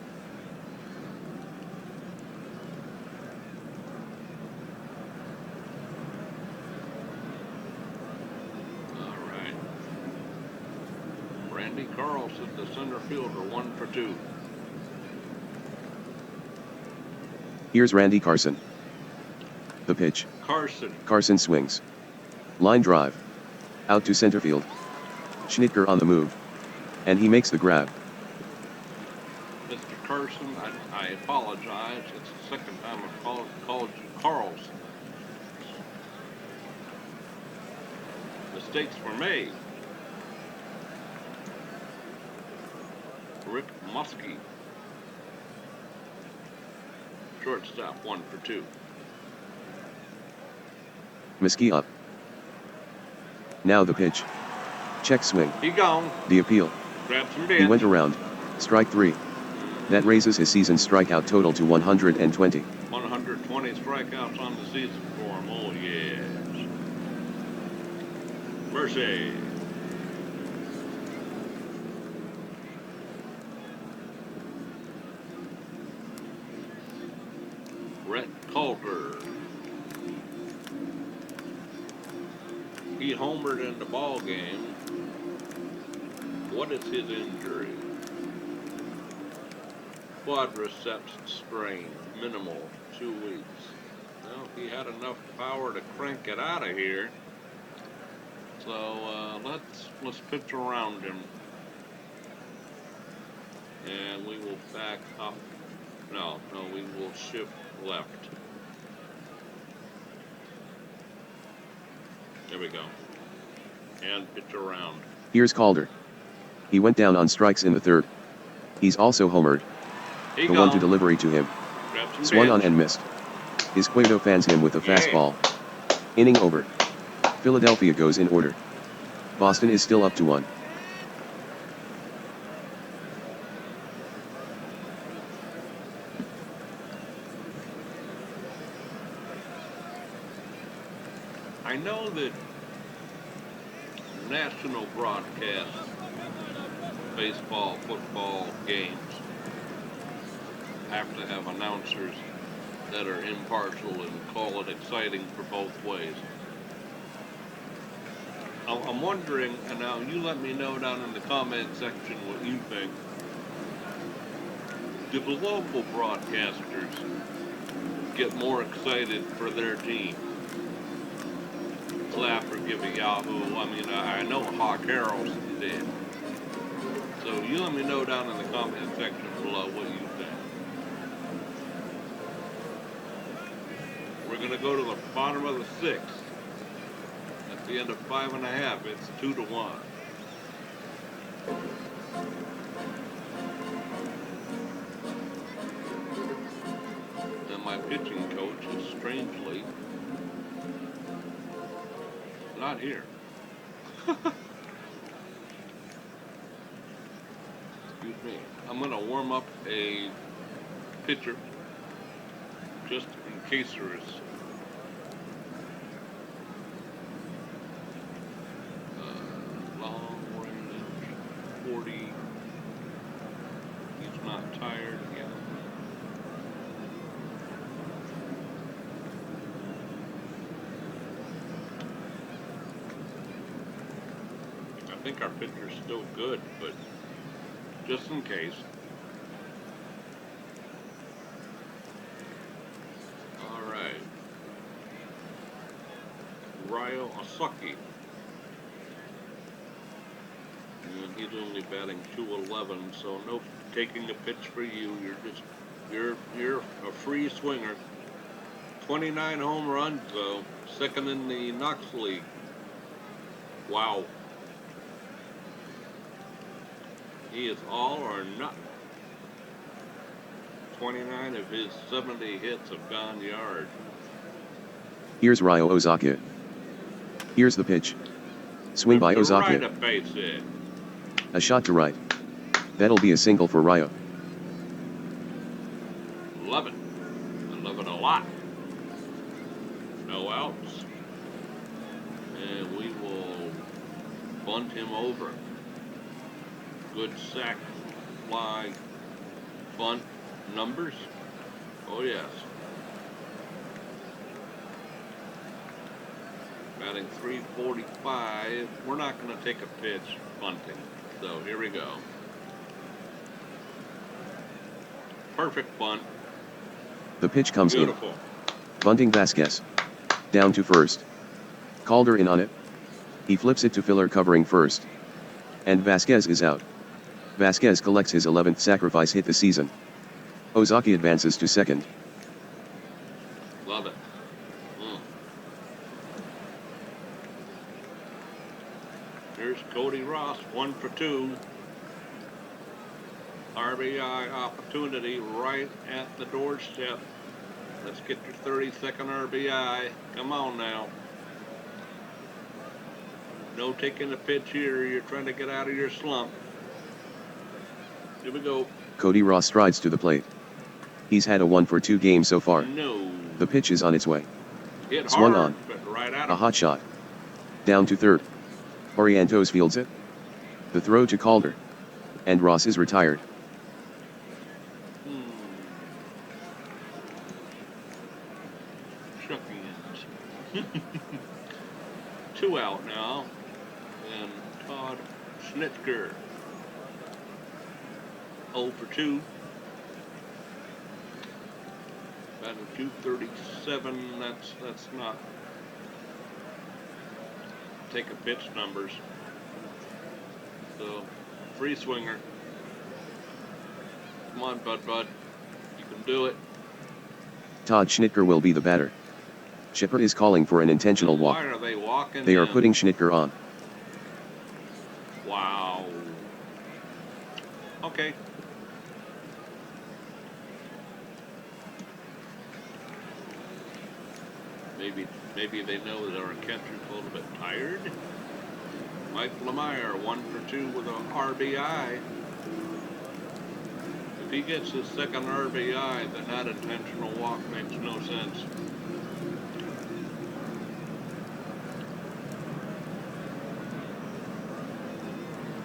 Speaker 1: Randy Carlson, the center fielder, 1 for 2.
Speaker 2: Here's Randy Carson. The pitch. Carson swings. Line drive. Out to center field. Schnitker on the move. And he makes the grab.
Speaker 1: Mr. Carson, I apologize. It's the second time I've called you Carlson. Mistakes were made. Rick Muskie. Shortstop, 1 for 2.
Speaker 2: Mesquite up. Now the pitch. Check swing.
Speaker 1: He gone.
Speaker 2: The appeal.
Speaker 1: Grab some bench.
Speaker 2: He went around. Strike 3. That raises his season strikeout total to 120.
Speaker 1: 120 strikeouts on the season for him. Oh, yes. Mercy. Brett Coulter. He homered in the ball game. What is his injury? Quadriceps strain, minimal, 2 weeks. Well, he had enough power to crank it out of here. So let's pitch around him, and we will back up. No, we will shift left. There we go. And pitch around.
Speaker 2: Here's Calder. He went down on strikes in the 3rd. He's also homered. The 1-2 delivery to him. Swung on and missed. Izquierdo fans him with a fastball. Inning over. Philadelphia goes in order. Boston is still up to 1.
Speaker 1: I know that national broadcast baseball, football games have to have announcers that are impartial and call it exciting for both ways. I'm wondering, and now you let me know down in the comment section what you think. the local broadcasters get more excited for their team. Clapper, give a Yahoo. I mean, I know Hawk Harrelson did. So you let me know down in the comment section below what you think. We're going to go to the bottom of the sixth. At the end of 5.5, it's 2-1. And my pitching coach is strangely not here. Excuse me. I'm going to warm up a pitcher just in case there is long range 40. He's not tired yet. I think our pitcher's still good, but just in case. All right. Ryo Asaki. And he's only batting .211, so no taking a pitch for you. You're a free swinger. 29 home runs though, second in the Knox League. Wow. He is all or nothing. 29 of his 70 hits have gone yard.
Speaker 2: Here's Ryo Ozaki. Here's the pitch. Swing by Ozaki.
Speaker 1: Right to base hit.
Speaker 2: A shot to right. That'll be a single for Ryo.
Speaker 1: Love it. I love it a lot. No outs. And we will bunt him over. Good sack, fly, bunt numbers. Oh yes. Batting .345. We're not going to take a pitch bunting. So here we go. Perfect bunt.
Speaker 2: The pitch comes
Speaker 1: Beautiful.
Speaker 2: in. Bunting Vasquez. Down to first. Calder in on it. He flips it to Filler covering first. And Vasquez is out. Vasquez collects his 11th sacrifice hit this season. Ozaki advances to second.
Speaker 1: Love it. Here's Cody Ross, 1 for 2. RBI opportunity right at the doorstep. Let's get your 32nd RBI. Come on now. No taking a pitch here. You're trying to get out of your slump. Here we go.
Speaker 2: Cody Ross strides to the plate. He's had a 1 for 2 game so far.
Speaker 1: No.
Speaker 2: The pitch is on its way.
Speaker 1: Hit
Speaker 2: Swung
Speaker 1: hard,
Speaker 2: on.
Speaker 1: but right at him.
Speaker 2: A hot shot. Down to third. Orientos fields it. The throw to Calder. And Ross is retired.
Speaker 1: Shuckings. 2 out now. And Todd Schnittker. 0 for 2. Batting .237. That's not take a pitch numbers. So free swinger. Come on, Bud. You can do it.
Speaker 2: Todd Schnittker will be the batter. Chipper is calling for an intentional walk.
Speaker 1: Why are they walking?
Speaker 2: They are putting Schnittker on.
Speaker 1: Wow. Okay. Maybe they know that our catcher's a little bit tired. Mike Lemire, 1 for 2 with an RBI. If he gets his second RBI, then that intentional walk makes no sense.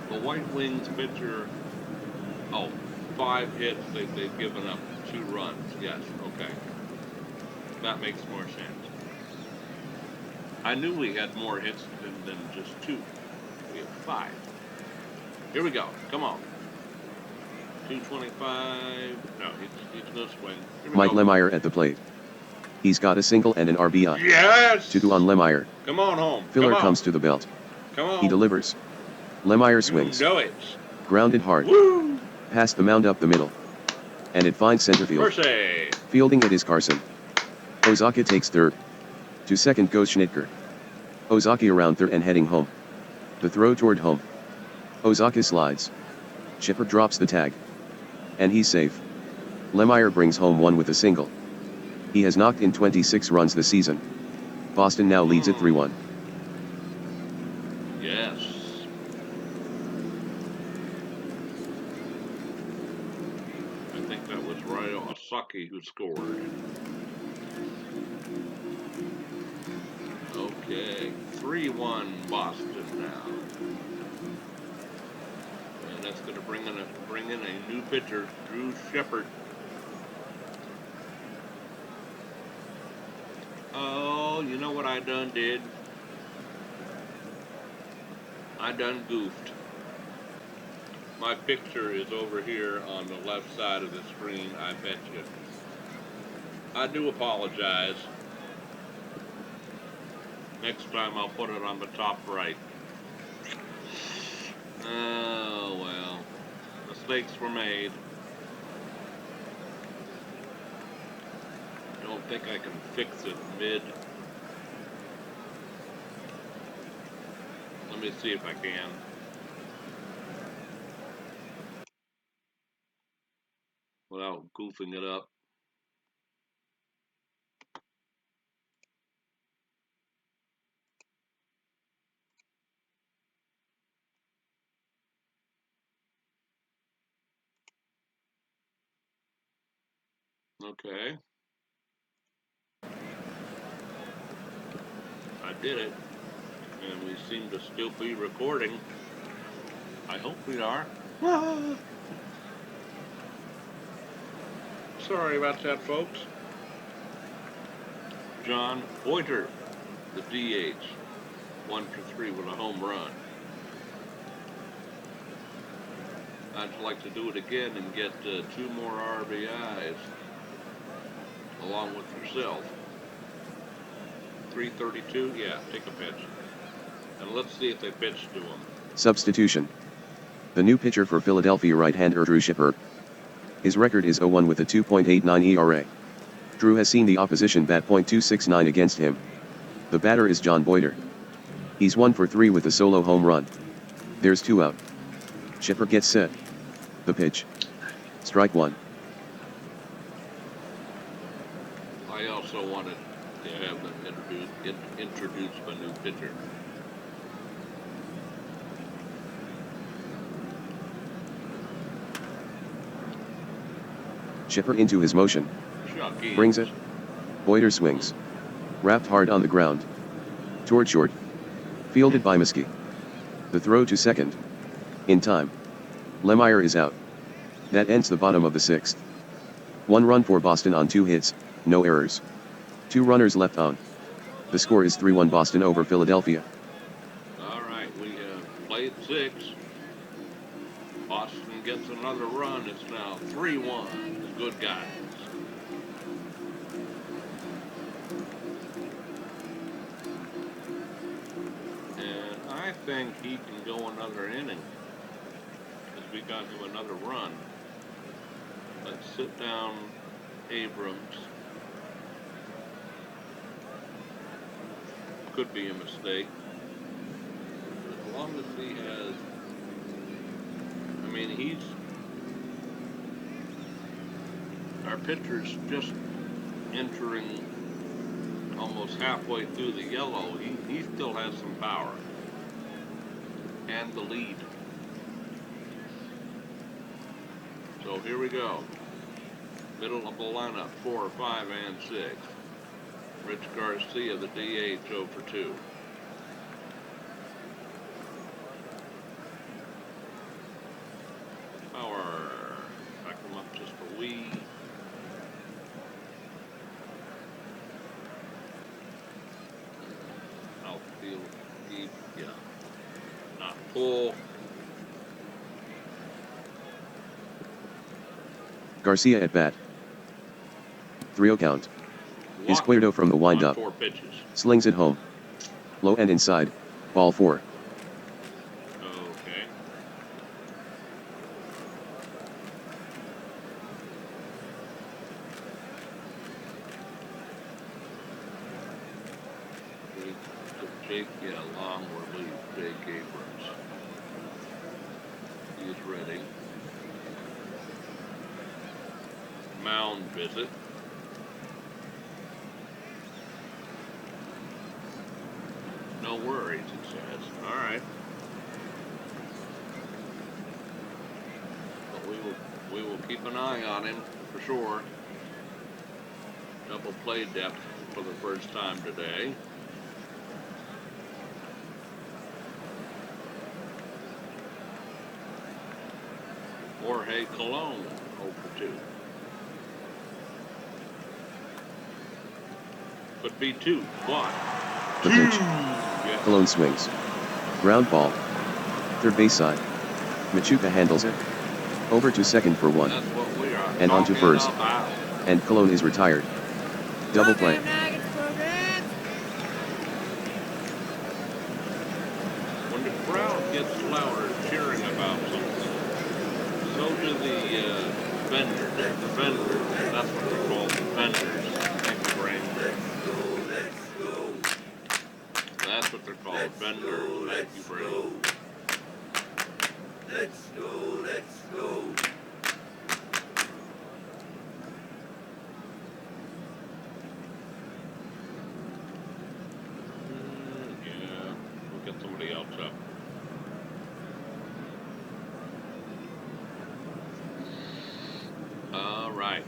Speaker 1: The White Wings pitcher, 5 hits, they've given up 2 runs. Yes, okay. That makes more sense. I knew we had more hits than just 2. We have 5. Here we go. Come on. 225. No, he's going to swing. Here we
Speaker 2: Mike
Speaker 1: go.
Speaker 2: Lemire at the plate. He's got a single and an RBI.
Speaker 1: Yes!
Speaker 2: 2-2 on Lemire.
Speaker 1: Come on home.
Speaker 2: Filler
Speaker 1: Come on.
Speaker 2: comes to the belt.
Speaker 1: Come on.
Speaker 2: He delivers. Lemire swings.
Speaker 1: You know it.
Speaker 2: Grounded hard.
Speaker 1: Woo!
Speaker 2: Past the mound up the middle. And it finds center field.
Speaker 1: Mercy.
Speaker 2: Fielding it is Carson. Ozaki takes third. To second goes Schnitker. Ozaki around third and heading home. The throw toward home. Ozaki slides. Chipper drops the tag. And he's safe. Lemire brings home one with a single. He has knocked in 26 runs this season. Boston now leads at 3-1.
Speaker 1: Yes. I think that was Ryo Asaki who scored. Okay, 3-1 Boston now. And that's going to bring in a new pitcher, Drew Shepard. Oh, you know what I done did? I done goofed. My picture is over here on the left side of the screen, I bet you. I do apologize. Next time I'll put it on the top right. Oh, well. Mistakes were made. I don't think I can fix it mid. Let me see if I can. Without goofing it up. Okay. I did it. And we seem to still be recording. I hope we are. Sorry about that, folks. John Boiter, the DH. 1-for-3 with a home run. I'd like to do it again and get 2 more RBIs along with yourself. 332, yeah, take a pitch. And let's see if they pitch to him.
Speaker 2: Substitution. The new pitcher for Philadelphia, right-hander Drew Shepard. His record is 0-1 with a 2.89 ERA. Drew has seen the opposition bat .269 against him. The batter is John Boiter. He's 1-for-3 with a solo home run. There's 2 out. Chipper gets set. The pitch. Strike 1.
Speaker 1: I also wanted to have them introduce a new pitcher.
Speaker 2: Chipper into his motion.
Speaker 1: Shocking.
Speaker 2: Brings it. Boiter swings. Wrapped hard on the ground. Toward short. Fielded by Miskey. The throw to second. In time. Lemire is out. That ends the bottom of the 6th. 1 run for Boston on 2 hits, no errors. 2 runners left on. The score is 3-1 Boston over Philadelphia.
Speaker 1: All right, we have played 6. Boston gets another run. It's now 3-1. The good guys. And I think he can go another inning. Because we got him another run. Let's sit down Abrams. Could be a mistake. As long as he has, I mean, our pitcher's just entering almost halfway through the yellow. He still has some power. And the lead. So here we go. Middle of the lineup, 4, 5, and 6. Rich Garcia, the DH, 0 for 2. Power. Back him up just a wee. Outfield deep, yeah. Not full.
Speaker 2: Garcia at bat. 3-0 count. Izquierdo from the windup.
Speaker 1: 4 pitches.
Speaker 2: Slings it home. Low and inside. Ball 4.
Speaker 1: Okay. Jake get along with Jake Abrams. He is ready. Mound visit. No worries, it says. All right. But we will keep an eye on him for sure. Double play depth for the first time today. Jorge Colon, 0 for 2. Could be 2. 1.
Speaker 2: The pitch.
Speaker 1: Yes.
Speaker 2: Colon swings. Ground ball. Third base side. Machuca handles it. Over to second for 1.
Speaker 1: That's what we are.
Speaker 2: And on to first.
Speaker 1: About.
Speaker 2: And Colon is retired. Double play.
Speaker 1: When the crowd gets louder cheering about something, so do the vendors. The vendors, that's what they're called, vendors. Thank you, Brain. That's what they're called, vendors. Thank you, Brain.
Speaker 3: Let's go, let's go.
Speaker 1: Yeah, we'll get somebody else up. All right,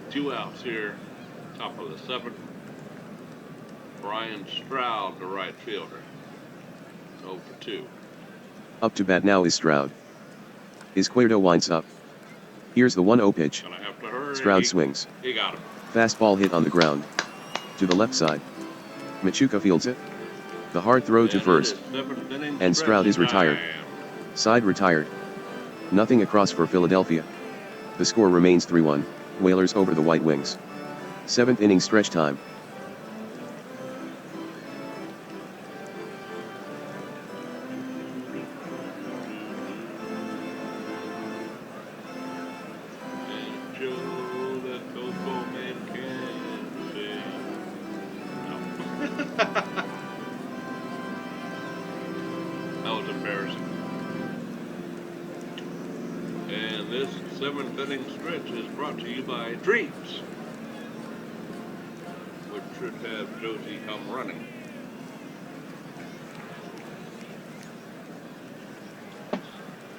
Speaker 1: 2 outs here, top of the 7th. Brian Stroud, the right fielder, 0 for 2.
Speaker 2: Up to bat now is Stroud. Izquierdo winds up. Here's the 1-0 pitch.
Speaker 1: Gonna have to hurry.
Speaker 2: Stroud swings.
Speaker 1: He got him.
Speaker 2: Fastball hit on the ground. To the left side. Machuca fields it. The hard throw to first. And Stroud is retired. Side retired. Nothing across for Philadelphia. The score remains 3-1, Whalers over the White Wings. 7th inning stretch time.
Speaker 1: And Joe, the Coco Man can sing. No. That was embarrassing. And this 7th inning stretch is brought to you by Dreams, which should have Josie come running.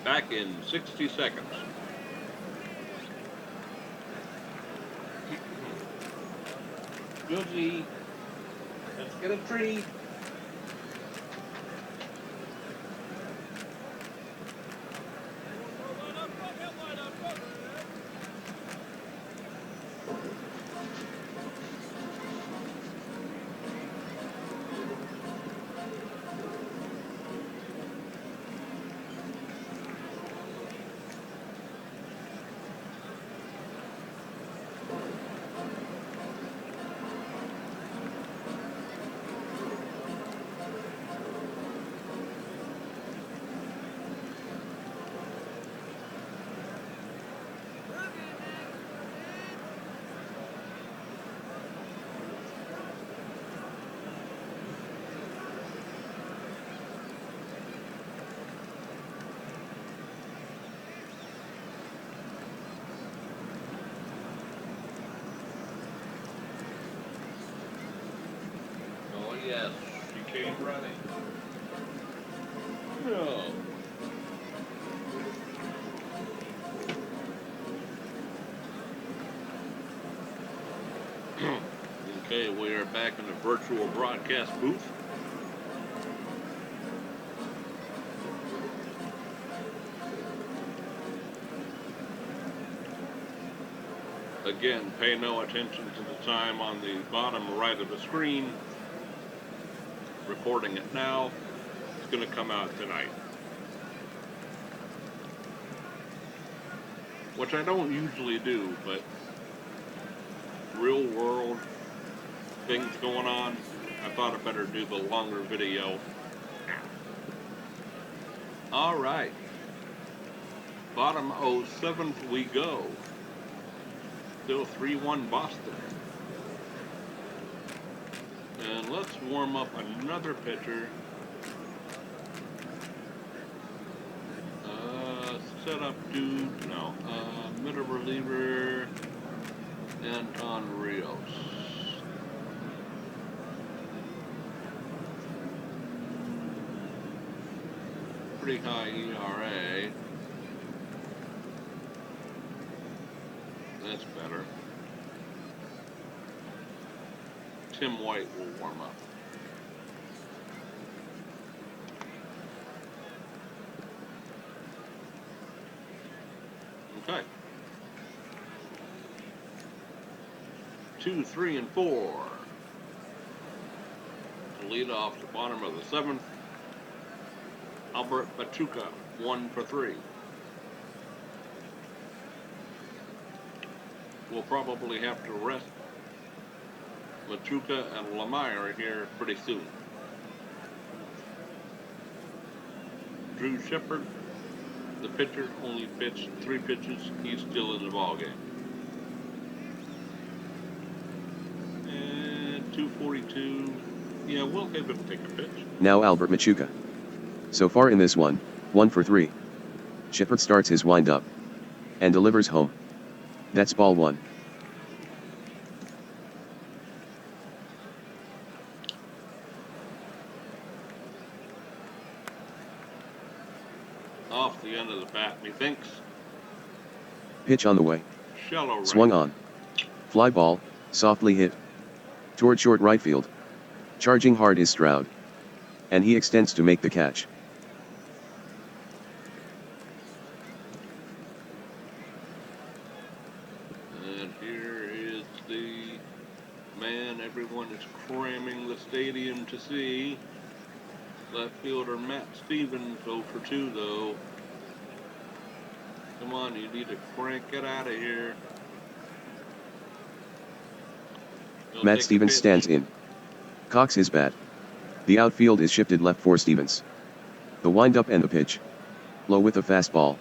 Speaker 1: Back in 60 seconds. Josie, let's get a tree. Yes, she came running. No. Okay, we are back in the virtual broadcast booth. Again, pay no attention to the time on the bottom right of the screen. Recording it now. It's going to come out tonight. which I don't usually do, but real world things going on, I thought I better do the longer video. All right, bottom 07th we go. Still 3-1 Boston. And let's warm up another pitcher. Set up dude, no. Middle reliever, Anton Rios. Pretty high ERA. That's better. Tim White will warm up. Okay. 2, 3, and 4. To lead off the bottom of the 7th, Albert Machuca, 1 for 3. We'll probably have to rest Machuca and Lemire here pretty soon. Drew Shepard, the pitcher, only pitched 3 pitches. He's still in the ballgame. And 242. Yeah, we'll have him take a pitch.
Speaker 2: Now Albert Machuca. So far in this one, 1 for 3. Shepard starts his windup and delivers home. That's ball 1.
Speaker 1: Off the end of the bat, methinks.
Speaker 2: Pitch on the way.
Speaker 1: Shallow right.
Speaker 2: Swung on. Fly ball, softly hit. Toward short right field. Charging hard is Stroud. And he extends to make the catch.
Speaker 1: And here is the man everyone is cramming the stadium to see. Left fielder Matt Stevens, 0 for 2 though. Come on, you need to crank it out of here.
Speaker 2: Matt Stevens stands in. Cocks his bat. The outfield is shifted left for Stevens. The windup and the pitch. Low with a fastball.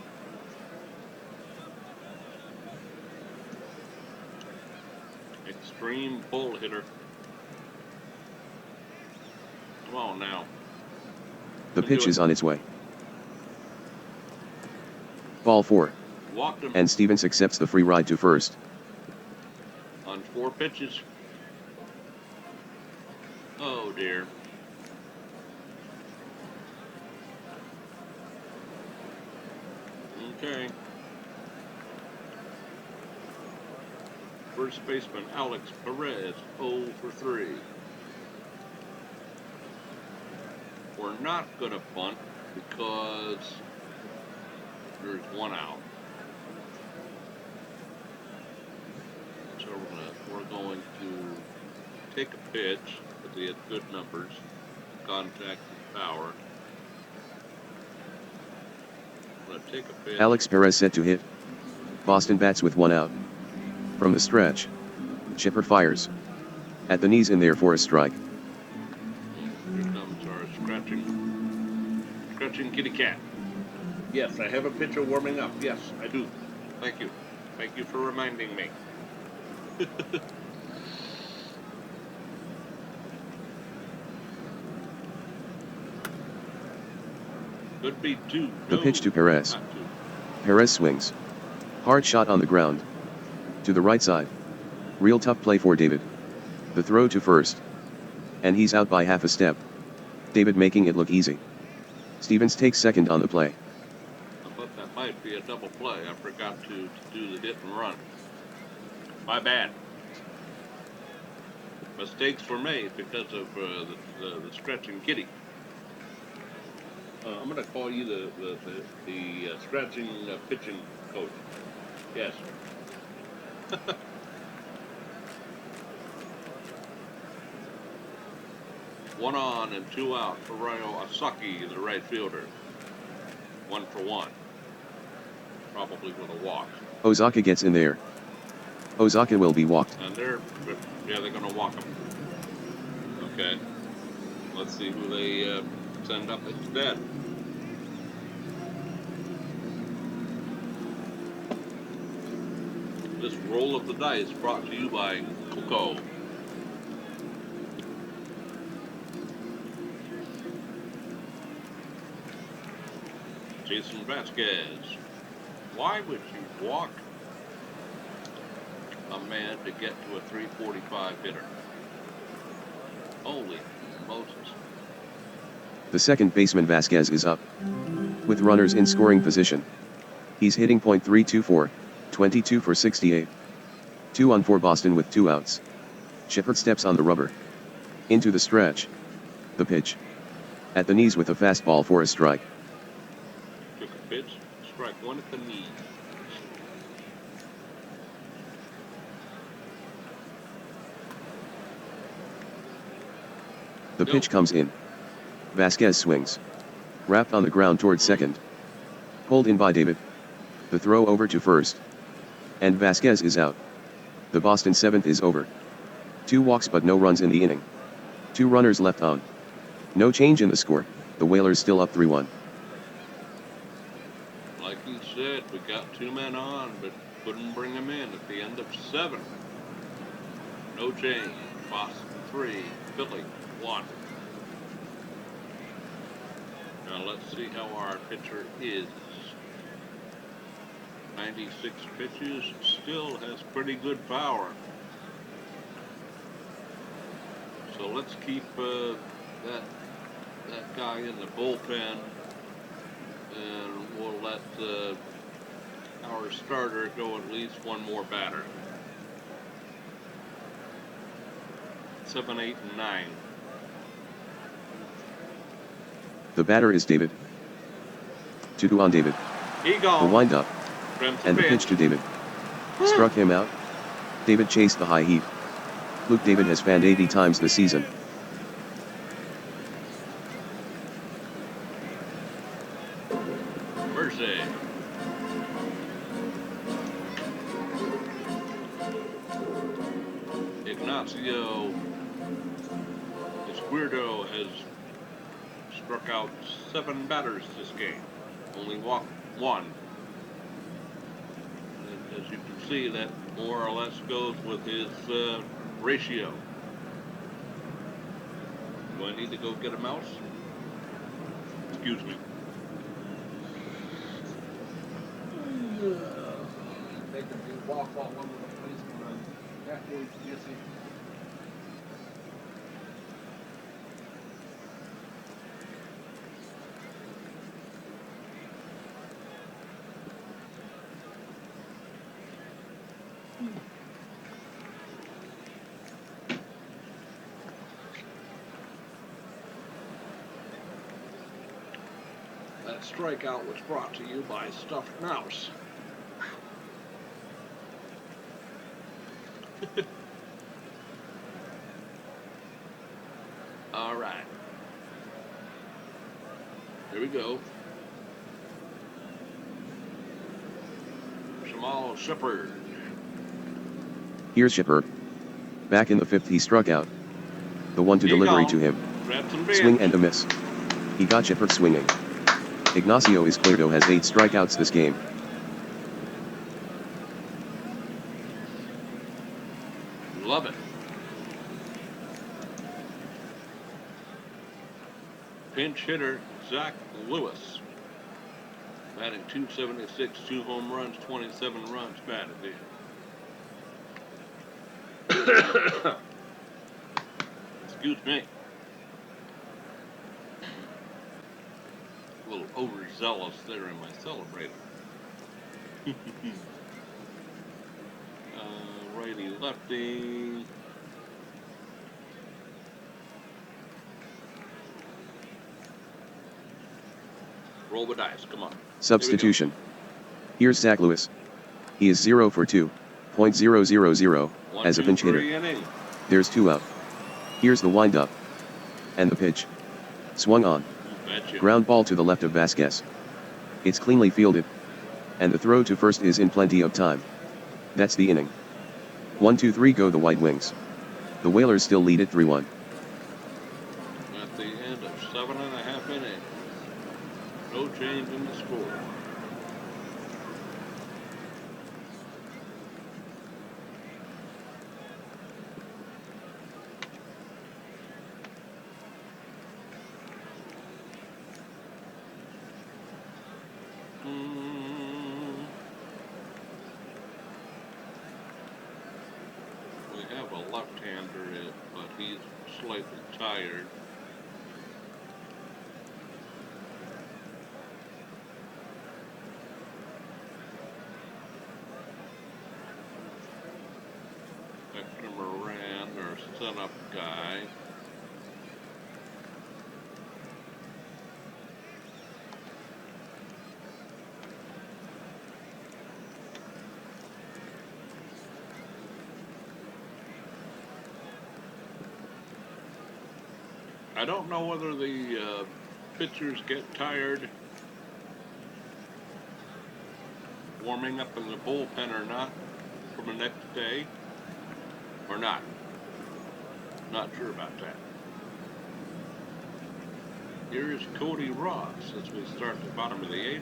Speaker 1: Extreme pull hitter. Come on now.
Speaker 2: The pitch is on its way. Ball 4.
Speaker 1: Walked him
Speaker 2: And Stevens accepts the free ride to first.
Speaker 1: on 4 pitches. Oh dear. Okay. First baseman Alex Perez, 0 for 3. We're not going to bunt because there's 1 out. So we're going to take a pitch, because he had good numbers, contact and power. I'm going to take a pitch.
Speaker 2: Alex Perez set to hit. Boston bats with 1 out. From the stretch. Shepard fires. At the knees in there for a strike.
Speaker 1: Here comes our scratching kitty cat. Yes, I have a pitcher warming up. Yes, I do. Thank you. Thank you for reminding me. Could be 2.
Speaker 2: The
Speaker 1: No,
Speaker 2: pitch to Perez.
Speaker 1: not 2.
Speaker 2: Perez swings. Hard shot on the ground. To the right side. Real tough play for David. The throw to first. And he's out by half a step. David making it look easy. Stevens takes second on the play.
Speaker 1: I thought that might be a double play. I forgot to do the hit and run. My bad. Mistakes were made because of the scratching kitty. I'm going to call you the scratching pitching coach. Yes. One on and 2 out for Ryo Asaki, the right fielder. 1 for 1. Probably with a walk.
Speaker 2: Osaka gets in there. Osaka will be walked.
Speaker 1: And they're gonna walk him. Okay. Let's see who they send up instead. This roll of the dice brought to you by Coco. Jason Vasquez. Why would you walk a man to get to a 345 hitter? Holy Moses.
Speaker 2: The second baseman Vasquez is up. With runners in scoring position. He's hitting .324, 22 for 68. 2 on for Boston with 2 outs. Shepard steps on the rubber. Into the stretch. The pitch. At the knees with a fastball for a strike.
Speaker 1: Took a pitch, strike one at the knee.
Speaker 2: The pitch comes in. Vasquez swings. Wrapped on the ground towards second. Pulled in by David. The throw over to first. And Vasquez is out. The Boston 7th is over. 2 walks but no runs in the inning. 2 runners left on. No change in the score, the Whalers still up 3-1.
Speaker 1: Like you said, we got 2 men on, but couldn't bring them in at the end of 7. No change. Boston 3, Philly 1. Now let's see how our pitcher is. 96 pitches, still has pretty good power. So let's keep that guy in the bullpen, and we'll let our starter go at least one more batter. 7, 8, and 9.
Speaker 2: The batter is David. 2 on David.
Speaker 1: He gone.
Speaker 2: The windup. And the pitch to David. Struck him out. David chased the high heat. Luke David has fanned 80 times this season.
Speaker 1: Mercy. Ignacio Esquerdo has struck out 7 batters this game. Only walked 1. And as you can see, that more or less goes with his ratio. Do I need to go get a mouse? Excuse me.
Speaker 4: They can do walk while one of the policemen run. That was Jesse.
Speaker 1: That strikeout was brought to you by Stuffed Mouse. All right. Here we go. Jamal Shepard.
Speaker 2: Here's Shepard. Back in the 5th he struck out. The 1-2 delivery to him. Swing and a miss. He got Shepard swinging. Ignacio Esquerdo has 8 strikeouts this game.
Speaker 1: Love it. Pinch hitter Zach Lewis. Batting .276, 2 home runs, 27 runs batted in. Excuse me. A little overzealous there in my celebrator. Righty lefty. Roll the dice, come on.
Speaker 2: Substitution. Here's Zach Lewis. He is 0 for 2, .000, as a pinch hitter. There's 2 out. Here's the windup. And the pitch. Swung on. Ground ball to the left of Vasquez. It's cleanly fielded. and the throw to first is in plenty of time. That's the inning. 1-2-3 go the White Wings. The Whalers still lead at 3-1.
Speaker 1: At the end of 7.5 innings. No change in the score. We have a left-hander, but he's slightly tired. Hector Moran, our setup guy. I don't know whether the pitchers get tired warming up in the bullpen or not from the next day, or not. Not sure about that. Here is Cody Ross as we start the bottom of the 8th.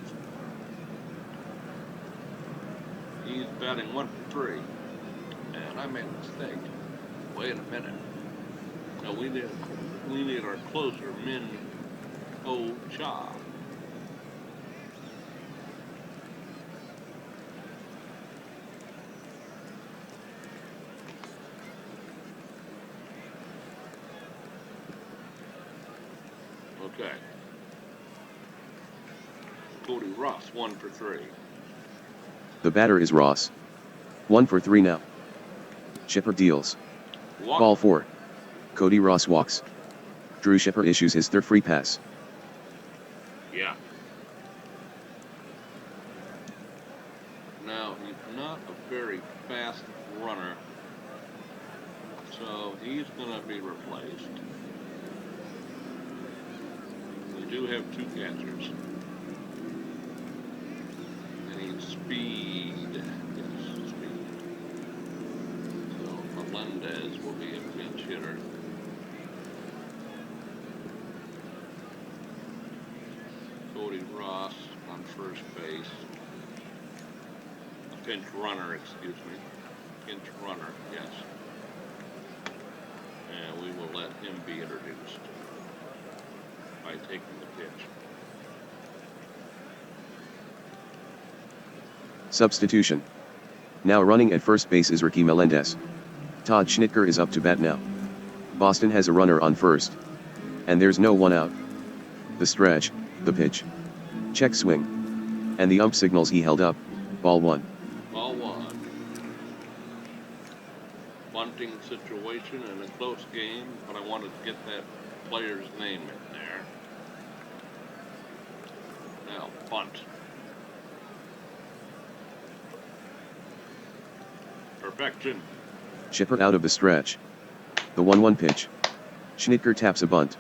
Speaker 1: He's batting 1 for 3. And I made a mistake. Wait a minute. No, we need our closer, Min Ho Cha. Okay. Cody Ross, 1 for 3.
Speaker 2: The batter is Ross. 1 for 3 now. Shipper deals.
Speaker 1: Walk.
Speaker 2: Ball 4. Cody Ross walks. Drew Shipper issues his third free pass.
Speaker 1: Yeah. Now, he's not a very fast runner, so he's going to be replaced. We do have 2 catchers. They need speed. Yes, speed. So Melendez will be a pinch hitter. Cody Ross on first base. A pinch runner, excuse me. Pinch runner, yes. And we will let him be introduced by taking the pitch.
Speaker 2: Substitution. Now running at first base is Ricky Melendez. Todd Schnitker is up to bat now. Boston has a runner on first. And there's no one out. The stretch, the pitch. Check swing. And the ump signals he held up, ball 1.
Speaker 1: Ball 1. Bunting situation and a close game, but I wanted to get that player's name in there. Now, bunt. Perfection.
Speaker 2: Shipper out of the stretch. The 1-1 pitch. Schnitker taps a bunt.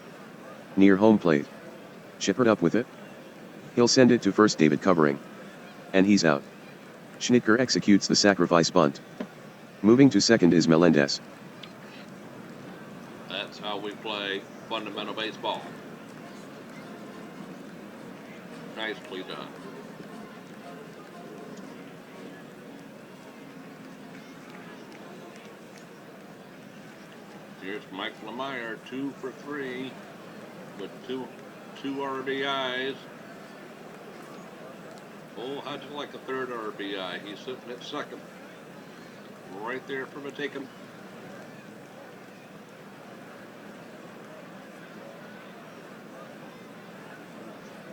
Speaker 2: Near home plate. Shipper up with it. He'll send it to first, David covering. And he's out. Schnitker executes the sacrifice bunt. Moving to second is Melendez.
Speaker 1: That's how we play fundamental baseball. Nicely done. Here's Mike Lemire, 2 for 3 with two RBIs. Oh, how'd you like a third RBI? He's sitting at second. Right there for the taking.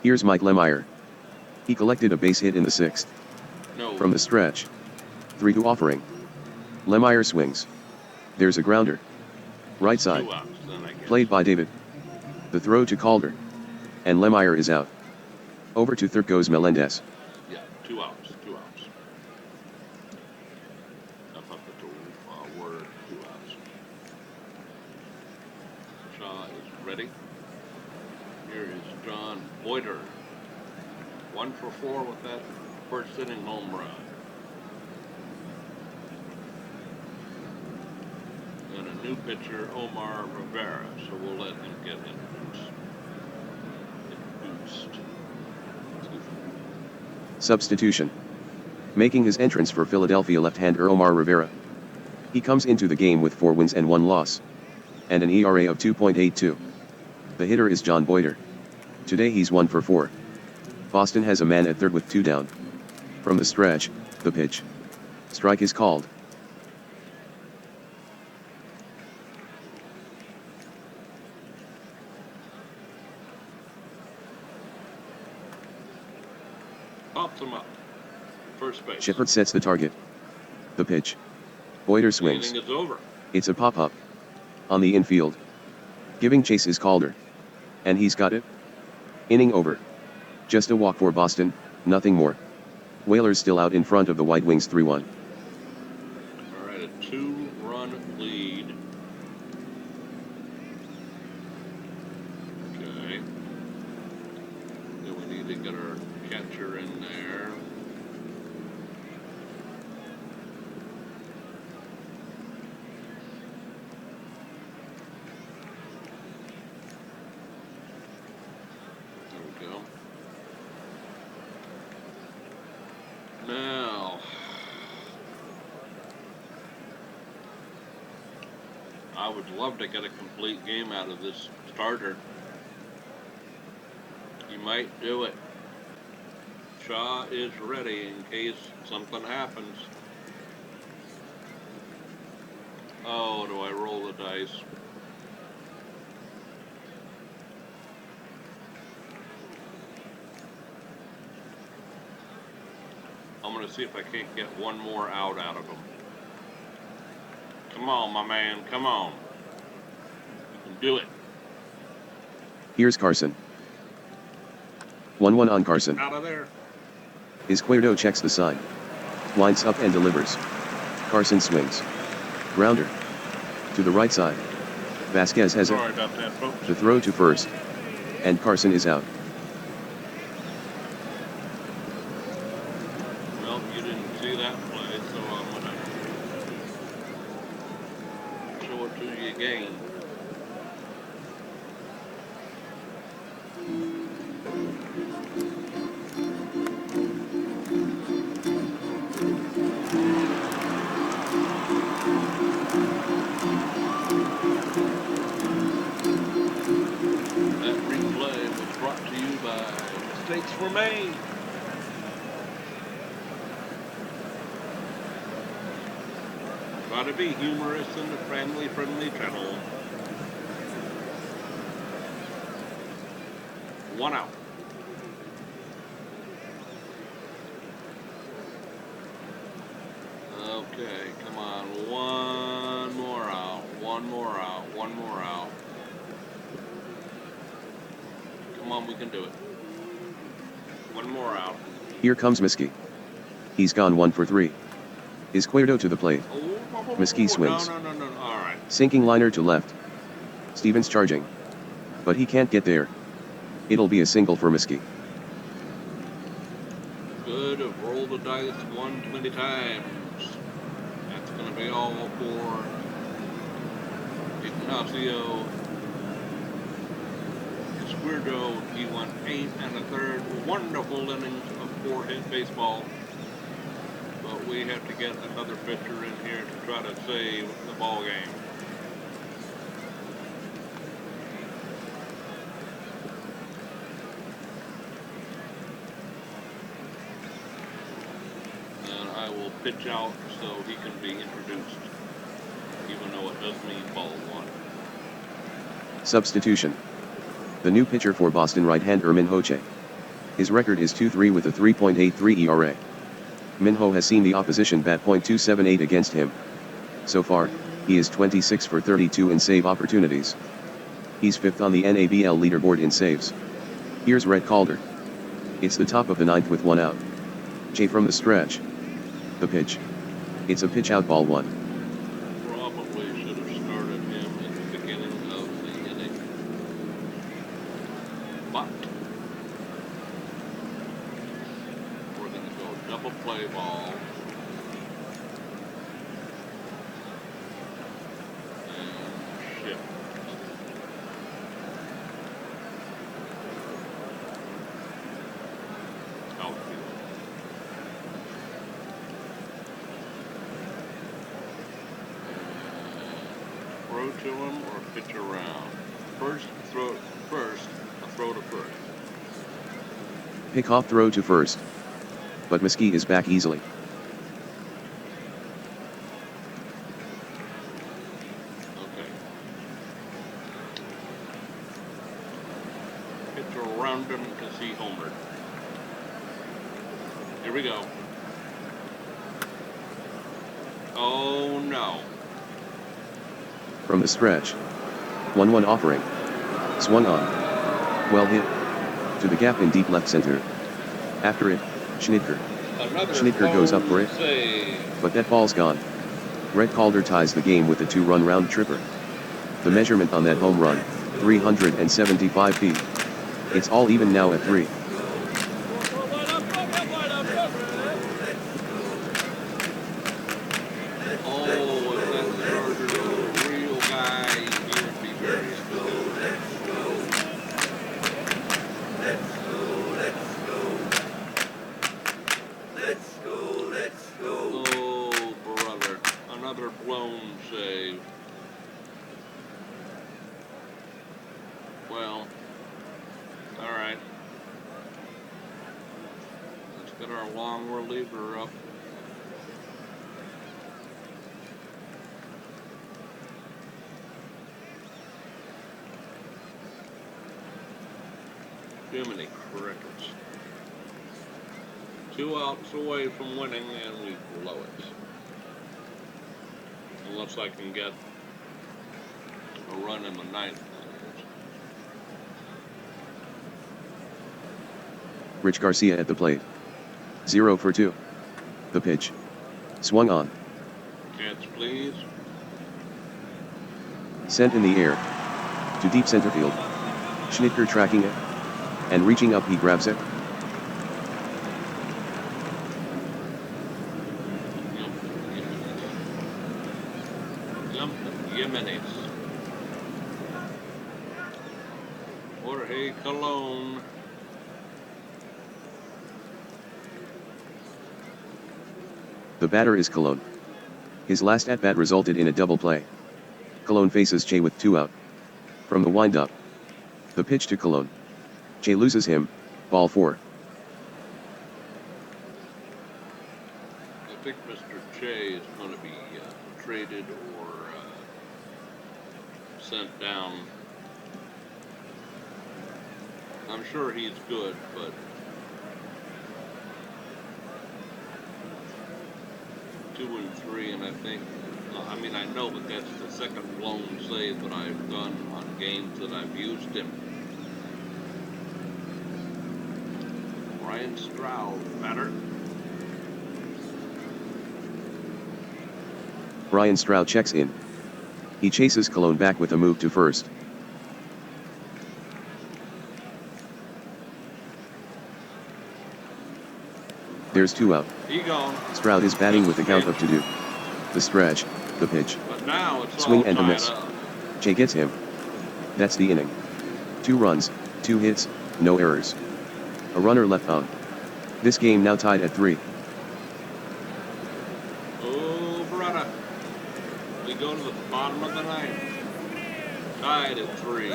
Speaker 2: Here's Mike Lemire. He collected a base hit in the 6th.
Speaker 1: No.
Speaker 2: From the stretch. 3-2 offering. Lemire swings. There's a grounder. Right side.
Speaker 1: 2 outs, then I guess.
Speaker 2: Played by David. The throw to Calder. And Lemire is out. Over to third goes Melendez.
Speaker 1: Yeah, 2 outs, 2 outs. I thought the word 2 outs. Shaw is ready. Here is John Boyder. 1 for 4 with that First inning home run. And a new pitcher, Omar Rivera, so we'll let him get introduced.
Speaker 2: Substitution. Making his entrance for Philadelphia left-hander Omar Rivera. He comes into the game with 4 wins and 1 loss. And an ERA of 2.82. The hitter is John Boyder. Today he's 1 for 4. Boston has a man at third with 2 down. From the stretch, the pitch. Strike is called.
Speaker 1: Pops him up. First base.
Speaker 2: Shepard sets the target. The pitch. Boyder swings.
Speaker 1: Inning is over.
Speaker 2: It's a pop-up. On the infield. Giving chase is Calder. And he's got it. Inning over. Just a walk for Boston, nothing more. Whalers still out in front of the White Wings 3-1.
Speaker 1: All right, a 2-run lead. Okay. Then we need to get our catcher in there. There we go. Now, I would love to get a complete game out of this starter. You might do it. Shaw is ready in case something happens. Oh, do I roll the dice? I'm going to see if I can't get one more out of him. Come on, my man. Come on. You can do it.
Speaker 2: Here's Carson. 1-1 on Carson.
Speaker 1: Out of there.
Speaker 2: Izquierdo checks the sign. Winds up and delivers. Carson swings. Grounder. To the right side. Vasquez has
Speaker 1: Sorry
Speaker 2: it.
Speaker 1: about that, folks.
Speaker 2: The throw to first. And Carson is out.
Speaker 1: Well, you didn't see that play, so I'm going to show it to you again. That replay was brought to you by Mistakes Were Made. Try to be humorous in the family-friendly channel. 1 out. Okay, come on. One more out. One more out. One more out. Come on, we can do it. One more out.
Speaker 2: Here comes Miskey. He's gone 1 for 3. Izquierdo to the plate. Miskey swings.
Speaker 1: No. All right.
Speaker 2: Sinking liner to left. Stevens charging. But he can't get there. It'll be a single for Miskey.
Speaker 1: Good. Roll the dice 120 times. That's going to be all for Ignacio Izquierdo. He went 8 1/3. Wonderful innings of 4-hit baseball. But we have to get another pitcher in here to try to save the ball game. And I will pitch out so he can be introduced, even though it does mean ball 1.
Speaker 2: Substitution. The new pitcher for Boston right-hander Minho. His record is 2-3 with a 3.83 ERA. Minho has seen the opposition bat .278 against him. So far, he is 26 for 32 in save opportunities. He's 5th on the NABL leaderboard in saves. Here's Red Calder. It's the top of the 9th with 1 out. Jay from the stretch. The pitch. It's a pitch out, ball 1.
Speaker 1: Probably should have started him at the beginning of the inning. But we're going to go double play ball. And shift. Outfield. Throw to him or pitch around. A throw to first.
Speaker 2: Pickoff throw to first. But Mesquite is back easily.
Speaker 1: Okay. Pitch around him because he homered. Here we go. Oh no.
Speaker 2: From the stretch. 1-1 offering. Swung on. Well hit. To the gap in deep left center. After it, Schnitker. Schnitker goes up for it.
Speaker 1: Save.
Speaker 2: But that ball's gone. Brett Calder ties the game with a 2-run round tripper. The measurement on that home run, 375 feet. It's all even now at 3.
Speaker 1: Oh, if that starter was a real guy, he would be very good.
Speaker 3: Let's go.
Speaker 1: Oh, brother. Another blown save. Well, alright. Let's get our long reliever up. Jiminy crickets. 2 outs away from winning and we blow it. Unless I can get a run in the ninth.
Speaker 2: Rich Garcia at the plate. 0 for 2. The pitch. Swung on.
Speaker 1: Catch, please.
Speaker 2: Sent in the air. To deep center field. Schnitker tracking it. And reaching up he grabs it.
Speaker 1: Jimenez. Jorge Colon.
Speaker 2: The batter is Colon. His last at-bat resulted in a double play. Colon faces Che with 2 out. From the windup. The pitch to Colon. Che loses him, ball 4.
Speaker 1: I think Mr. Che is going to be traded or sent down. I'm sure he's good, but two and three, and I think, I mean, I know, but that's the second blown save that I've done on games that I've used him. Ryan Stroud, batter.
Speaker 2: Brian Stroud checks in. He chases Colon back with a move to first. There's 2 out.
Speaker 1: He gone.
Speaker 2: Stroud is batting with the count up to 2. The stretch, the pitch.
Speaker 1: But now it's
Speaker 2: Swing
Speaker 1: all
Speaker 2: and a
Speaker 1: tied
Speaker 2: miss.
Speaker 1: up.
Speaker 2: Che gets him. That's the inning. 2 runs, 2 hits, no errors. A runner left on. This game now tied at 3.
Speaker 1: Oh, brother. We go to the bottom of the ninth. Tied at 3.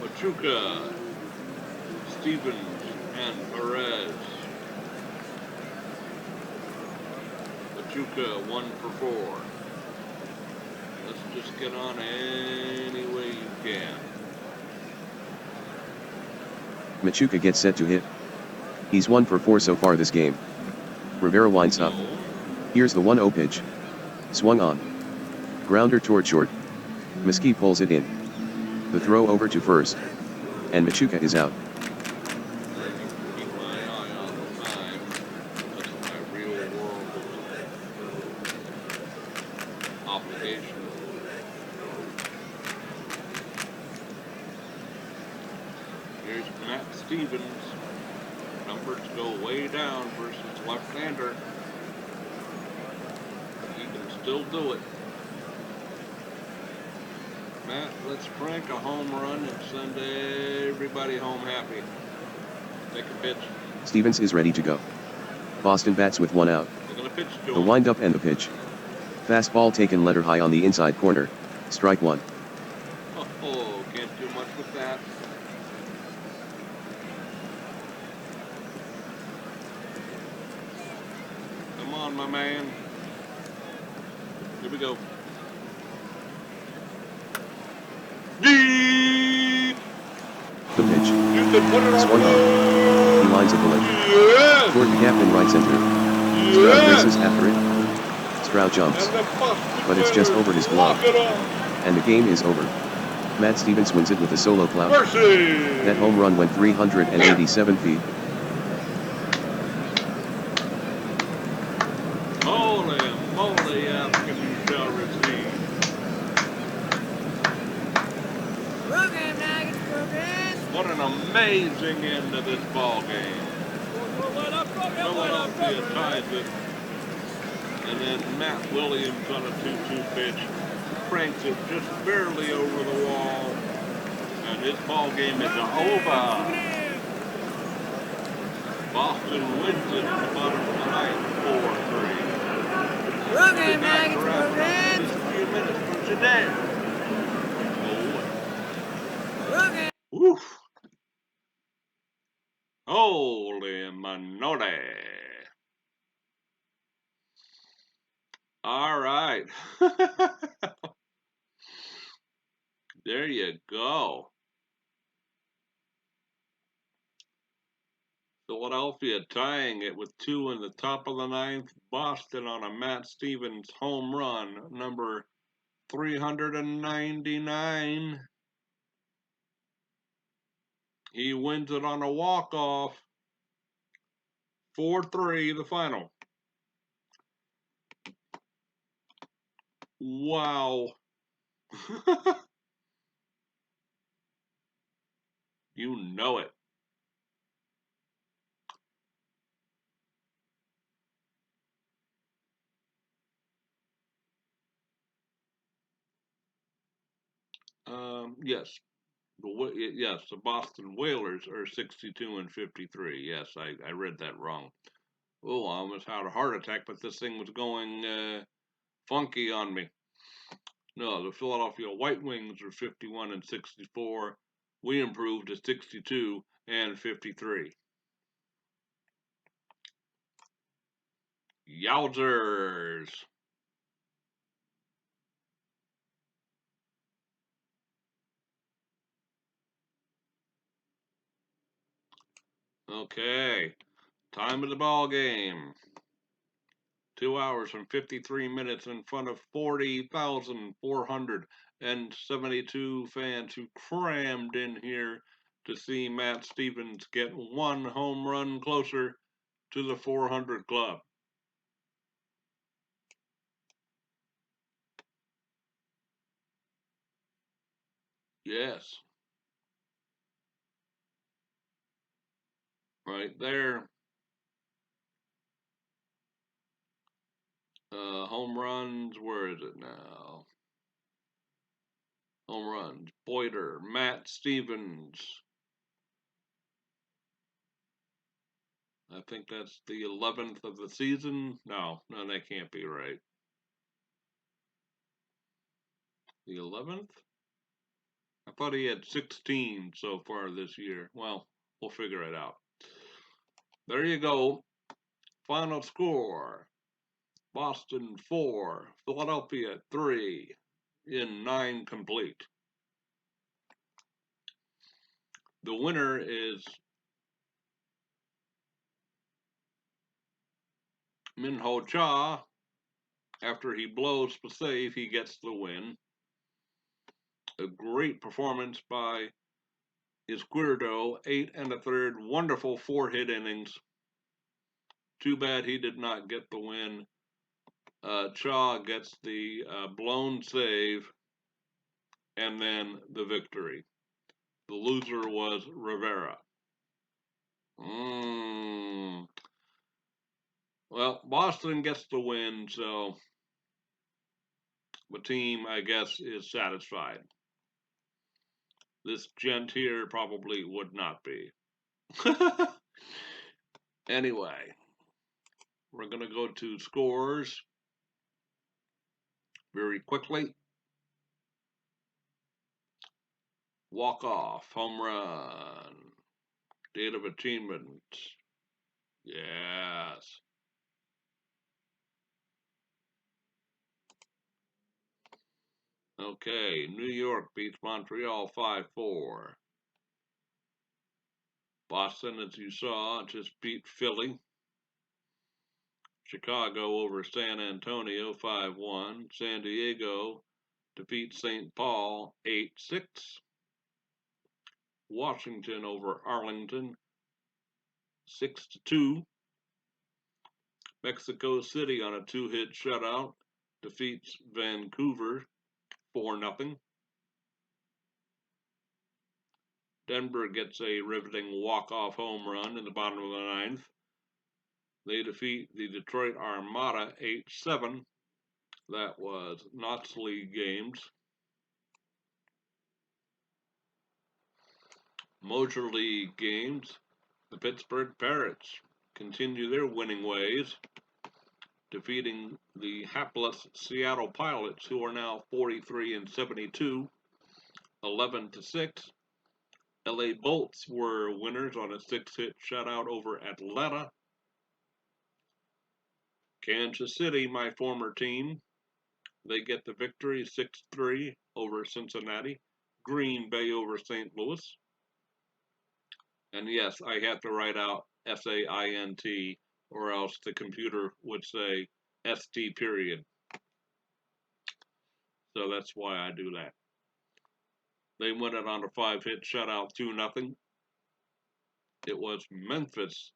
Speaker 1: Pachuca, Stevens, and Perez. Pachuca 1 for 4. Let's just get on any way you can.
Speaker 2: Machuca gets set to hit. He's 1 for 4 so far this game. Rivera winds up.
Speaker 1: No.
Speaker 2: Here's the 1-0 pitch. Swung on. Grounder toward short. Mesquite pulls it in. The throw over to first. And Machuca is out.
Speaker 1: Keep my eye on the time. That's my real world obligation. There's Matt Stevens. Numbers go way down versus left-hander. He can still do it. Matt, let's crank a home run and send everybody home happy. Take a pitch.
Speaker 2: Stevens is ready to go. Boston bats with 1 out.
Speaker 1: They're gonna pitch to
Speaker 2: The
Speaker 1: him.
Speaker 2: windup and the pitch. Fastball taken letter high on the inside corner. Strike 1.
Speaker 1: Oh, can't do much with that. Come on, my man. Here we go. Deep!
Speaker 2: The pitch.
Speaker 1: You can put it on
Speaker 2: Swung on. He lines a bullet.
Speaker 1: Yes!
Speaker 2: Toward the gap in right center. Stroud
Speaker 1: Yes!
Speaker 2: races after it. Stroud jumps.
Speaker 1: And the Boston
Speaker 2: But it's just
Speaker 1: Whalers
Speaker 2: over his glove.
Speaker 1: lock it up.
Speaker 2: And the game is over. Matt Stevens wins it with a solo clout.
Speaker 1: Mercy!
Speaker 2: That home run went 387 feet.
Speaker 1: Holy moly, ask and you shall receive.
Speaker 3: Program, Nuggets, program.
Speaker 1: What an amazing end to this ball game. Philadelphia ties it. And then Matt Williams on a 2-2 pitch cranks it just barely over the wall. And this ball game is over. Boston wins it in the bottom of the ninth, 4-3.
Speaker 3: Program,
Speaker 1: Back
Speaker 3: Nuggets,
Speaker 1: around
Speaker 3: program.
Speaker 1: just a few minutes from today.
Speaker 3: Program.
Speaker 1: Woof. Holy manote. All right. There you go. Philadelphia tying it with 2 in the top of the ninth. Boston on a Matt Stevens home run, number 399. He wins it on a walk-off. 4-3, the final. Wow. You know it. Yes. Yes, the Boston Whalers are 62 and 53. Yes, I read that wrong. Oh, I almost had a heart attack, but this thing was going funky on me. No, the Philadelphia White Wings are 51 and 64. We improved to 62 and 53. Yowzers. Okay, time of the ball game. 2 hours and 53 minutes in front of 40,472 fans who crammed in here to see Matt Stevens get 1 home run closer to the 400 club. Yes, right there. Home runs, where is it now? Home runs, Boyder, Matt Stevens. I think that's the 11th of the season. No, that can't be right. The 11th? I thought he had 16 so far this year. Well, we'll figure it out. There you go. Final score. Boston 4, Philadelphia 3 in 9 complete. The winner is Min-Ho Cha. After he blows the save, he gets the win. A great performance by Izquierdo, 8 1/3, wonderful 4-hit innings. Too bad he did not get the win. Cha gets the blown save and then the victory. The loser was Rivera. Well, Boston gets the win, so the team, I guess, is satisfied. This gent here probably would not be. Anyway, we're going to go to scores very quickly. Walk off, home run, date of achievement. Yes. Okay, New York beats Montreal 5-4. Boston, as you saw, just beat Philly. Chicago over San Antonio 5-1. San Diego defeats St. Paul 8-6. Washington over Arlington 6-2. Mexico City on a 2-hit shutout defeats Vancouver 4-0. Denver gets a riveting walk-off home run in the bottom of the ninth. They defeat the Detroit Armada 8-7. That was Knott's League games. Motor League games. The Pittsburgh Pirates continue their winning ways, defeating the hapless Seattle Pilots, who are now 43-72, 11-6. LA Bolts were winners on a 6-hit shutout over Atlanta. Kansas City, my former team, they get the victory 6-3 over Cincinnati. Green Bay over St. Louis. And yes, I have to write out SAINT, or else the computer would say ST period. So that's why I do that. They win it on a 5-hit shutout 2-0. It was Memphis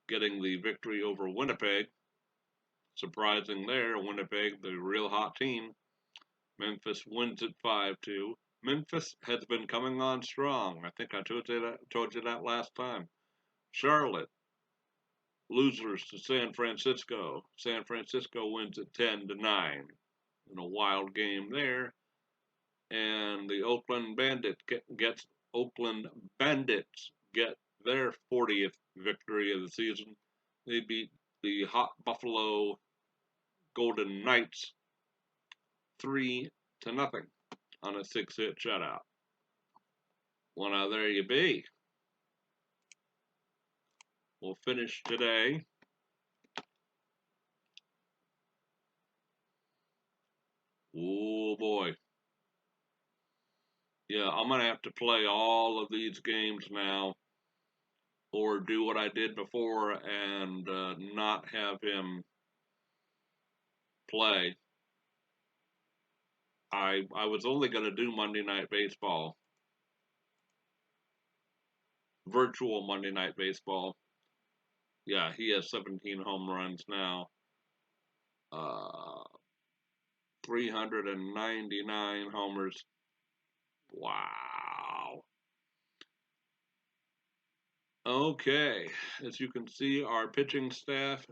Speaker 1: getting the victory over Winnipeg. Surprising there, Winnipeg, the real hot team. Memphis wins it 5-2. Memphis has been coming on strong. I think I told you that last time. Charlotte, losers to San Francisco. San Francisco wins it 10-9 in a wild game there. And the Oakland Bandits get their 40th victory of the season. They beat the hot Buffalo Golden Knights 3-0 on a 6-hit shutout. Well, now there you be. We'll finish today. Oh boy. Yeah, I'm going to have to play all of these games now, or do what I did before and not have him play. I was only going to do Monday Night Baseball, virtual Monday Night Baseball. Yeah, he has 17 home runs now. 399 homers. Wow. Okay, as you can see, our pitching staff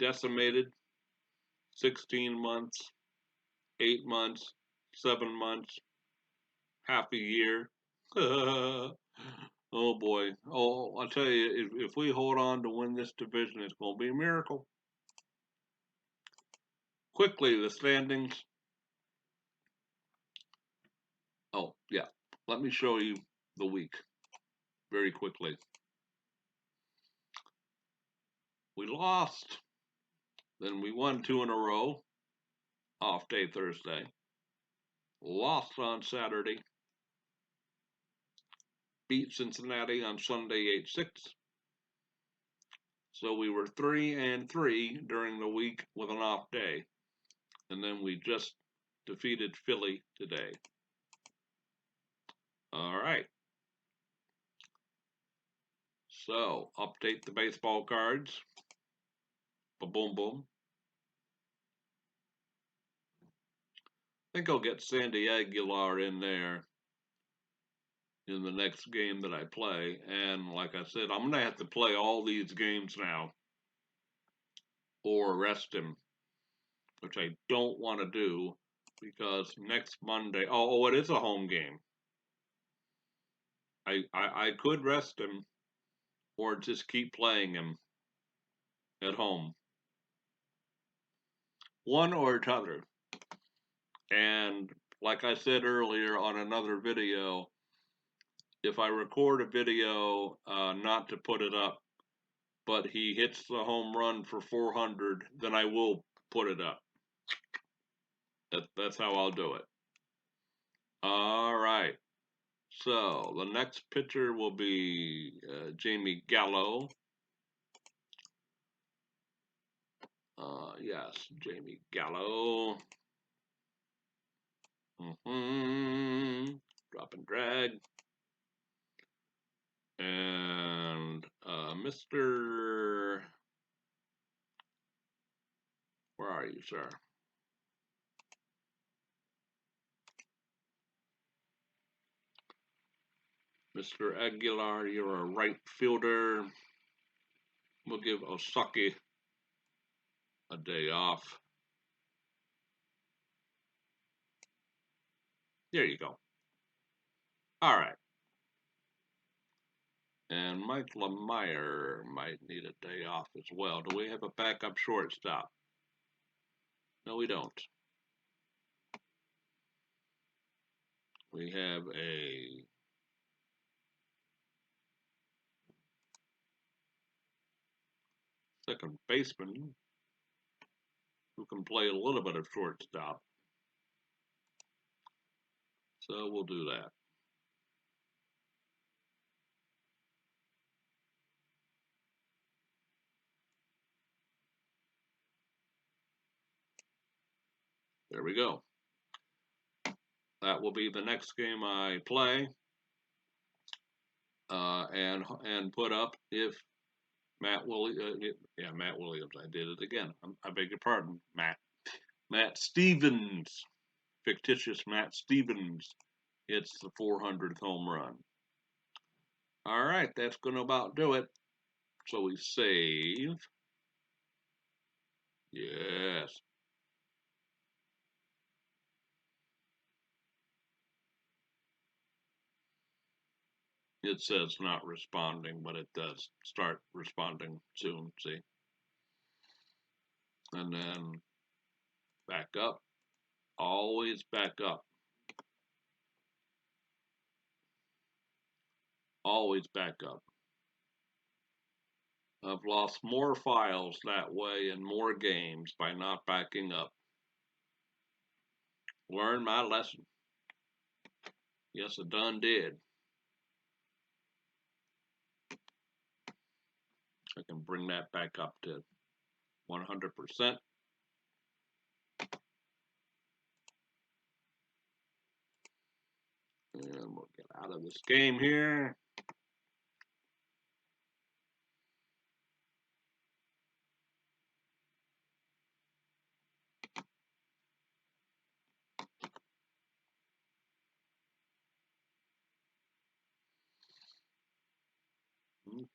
Speaker 1: decimated. 16 months, 8 months, 7 months, half a year. Oh boy. Oh, I'll tell you, if we hold on to win this division, it's going to be a miracle. Quickly, the standings. Oh, yeah. Let me show you the week very quickly. We lost. Then we won 2 in a row. Off day Thursday. Lost on Saturday. Beat Cincinnati on Sunday 8-6. So we were 3-3 during the week with an off day. And then we just defeated Philly today. All right. So, update the baseball cards. Ba-boom, boom. I think I'll get Sandy Aguilar in there. in the next game that I play. And like I said, I'm going to have to play all these games now or rest him, which I don't want to do because next Monday, oh, it is a home game. I could rest him or just keep playing him at home. One or t'other. And like I said earlier on another video, if I record a video, not to put it up, but he hits the home run for 400, then I will put it up. That's how I'll do it. All right. So the next pitcher will be Jamie Gallo. Yes, Jamie Gallo. Drop and drag. And Mr. Where are you, sir? Mr. Aguilar, you're a right fielder. We'll give Osaki a day off. There you go. All right. And Mike Lemire might need a day off as well. Do we have a backup shortstop? No, we don't. We have a second baseman who can play a little bit of shortstop. So we'll do that. There we go. That will be the next game I play and put up if Matt Williams. Matt Williams. I did it again. I beg your pardon, Matt Stevens, fictitious Matt Stevens, hits the 400th home run. All right, that's going to about do it. So we save. Yes. It says not responding, but it does start responding soon, see? And then back up. Always back up. Always back up. I've lost more files that way and more games by not backing up. Learn my lesson. Yes, I done did. I can bring that back up to 100%. And we'll get out of this game here.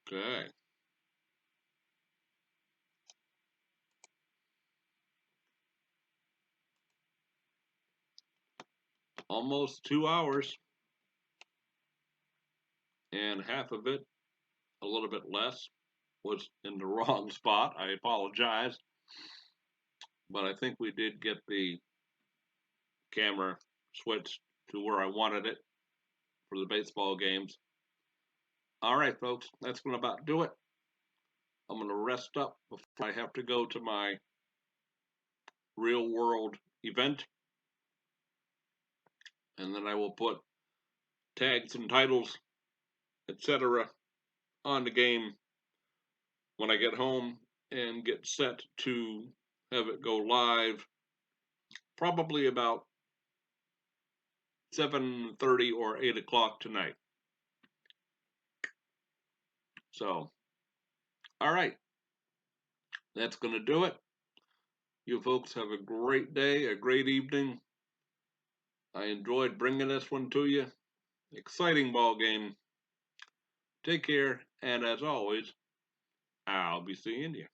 Speaker 1: Okay. Almost 2 hours. And half of it, a little bit less, was in the wrong spot. I apologize. But I think we did get the camera switched to where I wanted it for the baseball games. All right, folks, that's going to about do it. I'm going to rest up before I have to go to my real world event. And then I will put tags and titles, etc., on the game when I get home and get set to have it go live probably about 7:30 or 8 o'clock tonight. So, all right, that's going to do it. You folks have a great day, a great evening. I enjoyed bringing this one to you, Exciting ball game. Take care, and as always, I'll be seeing you.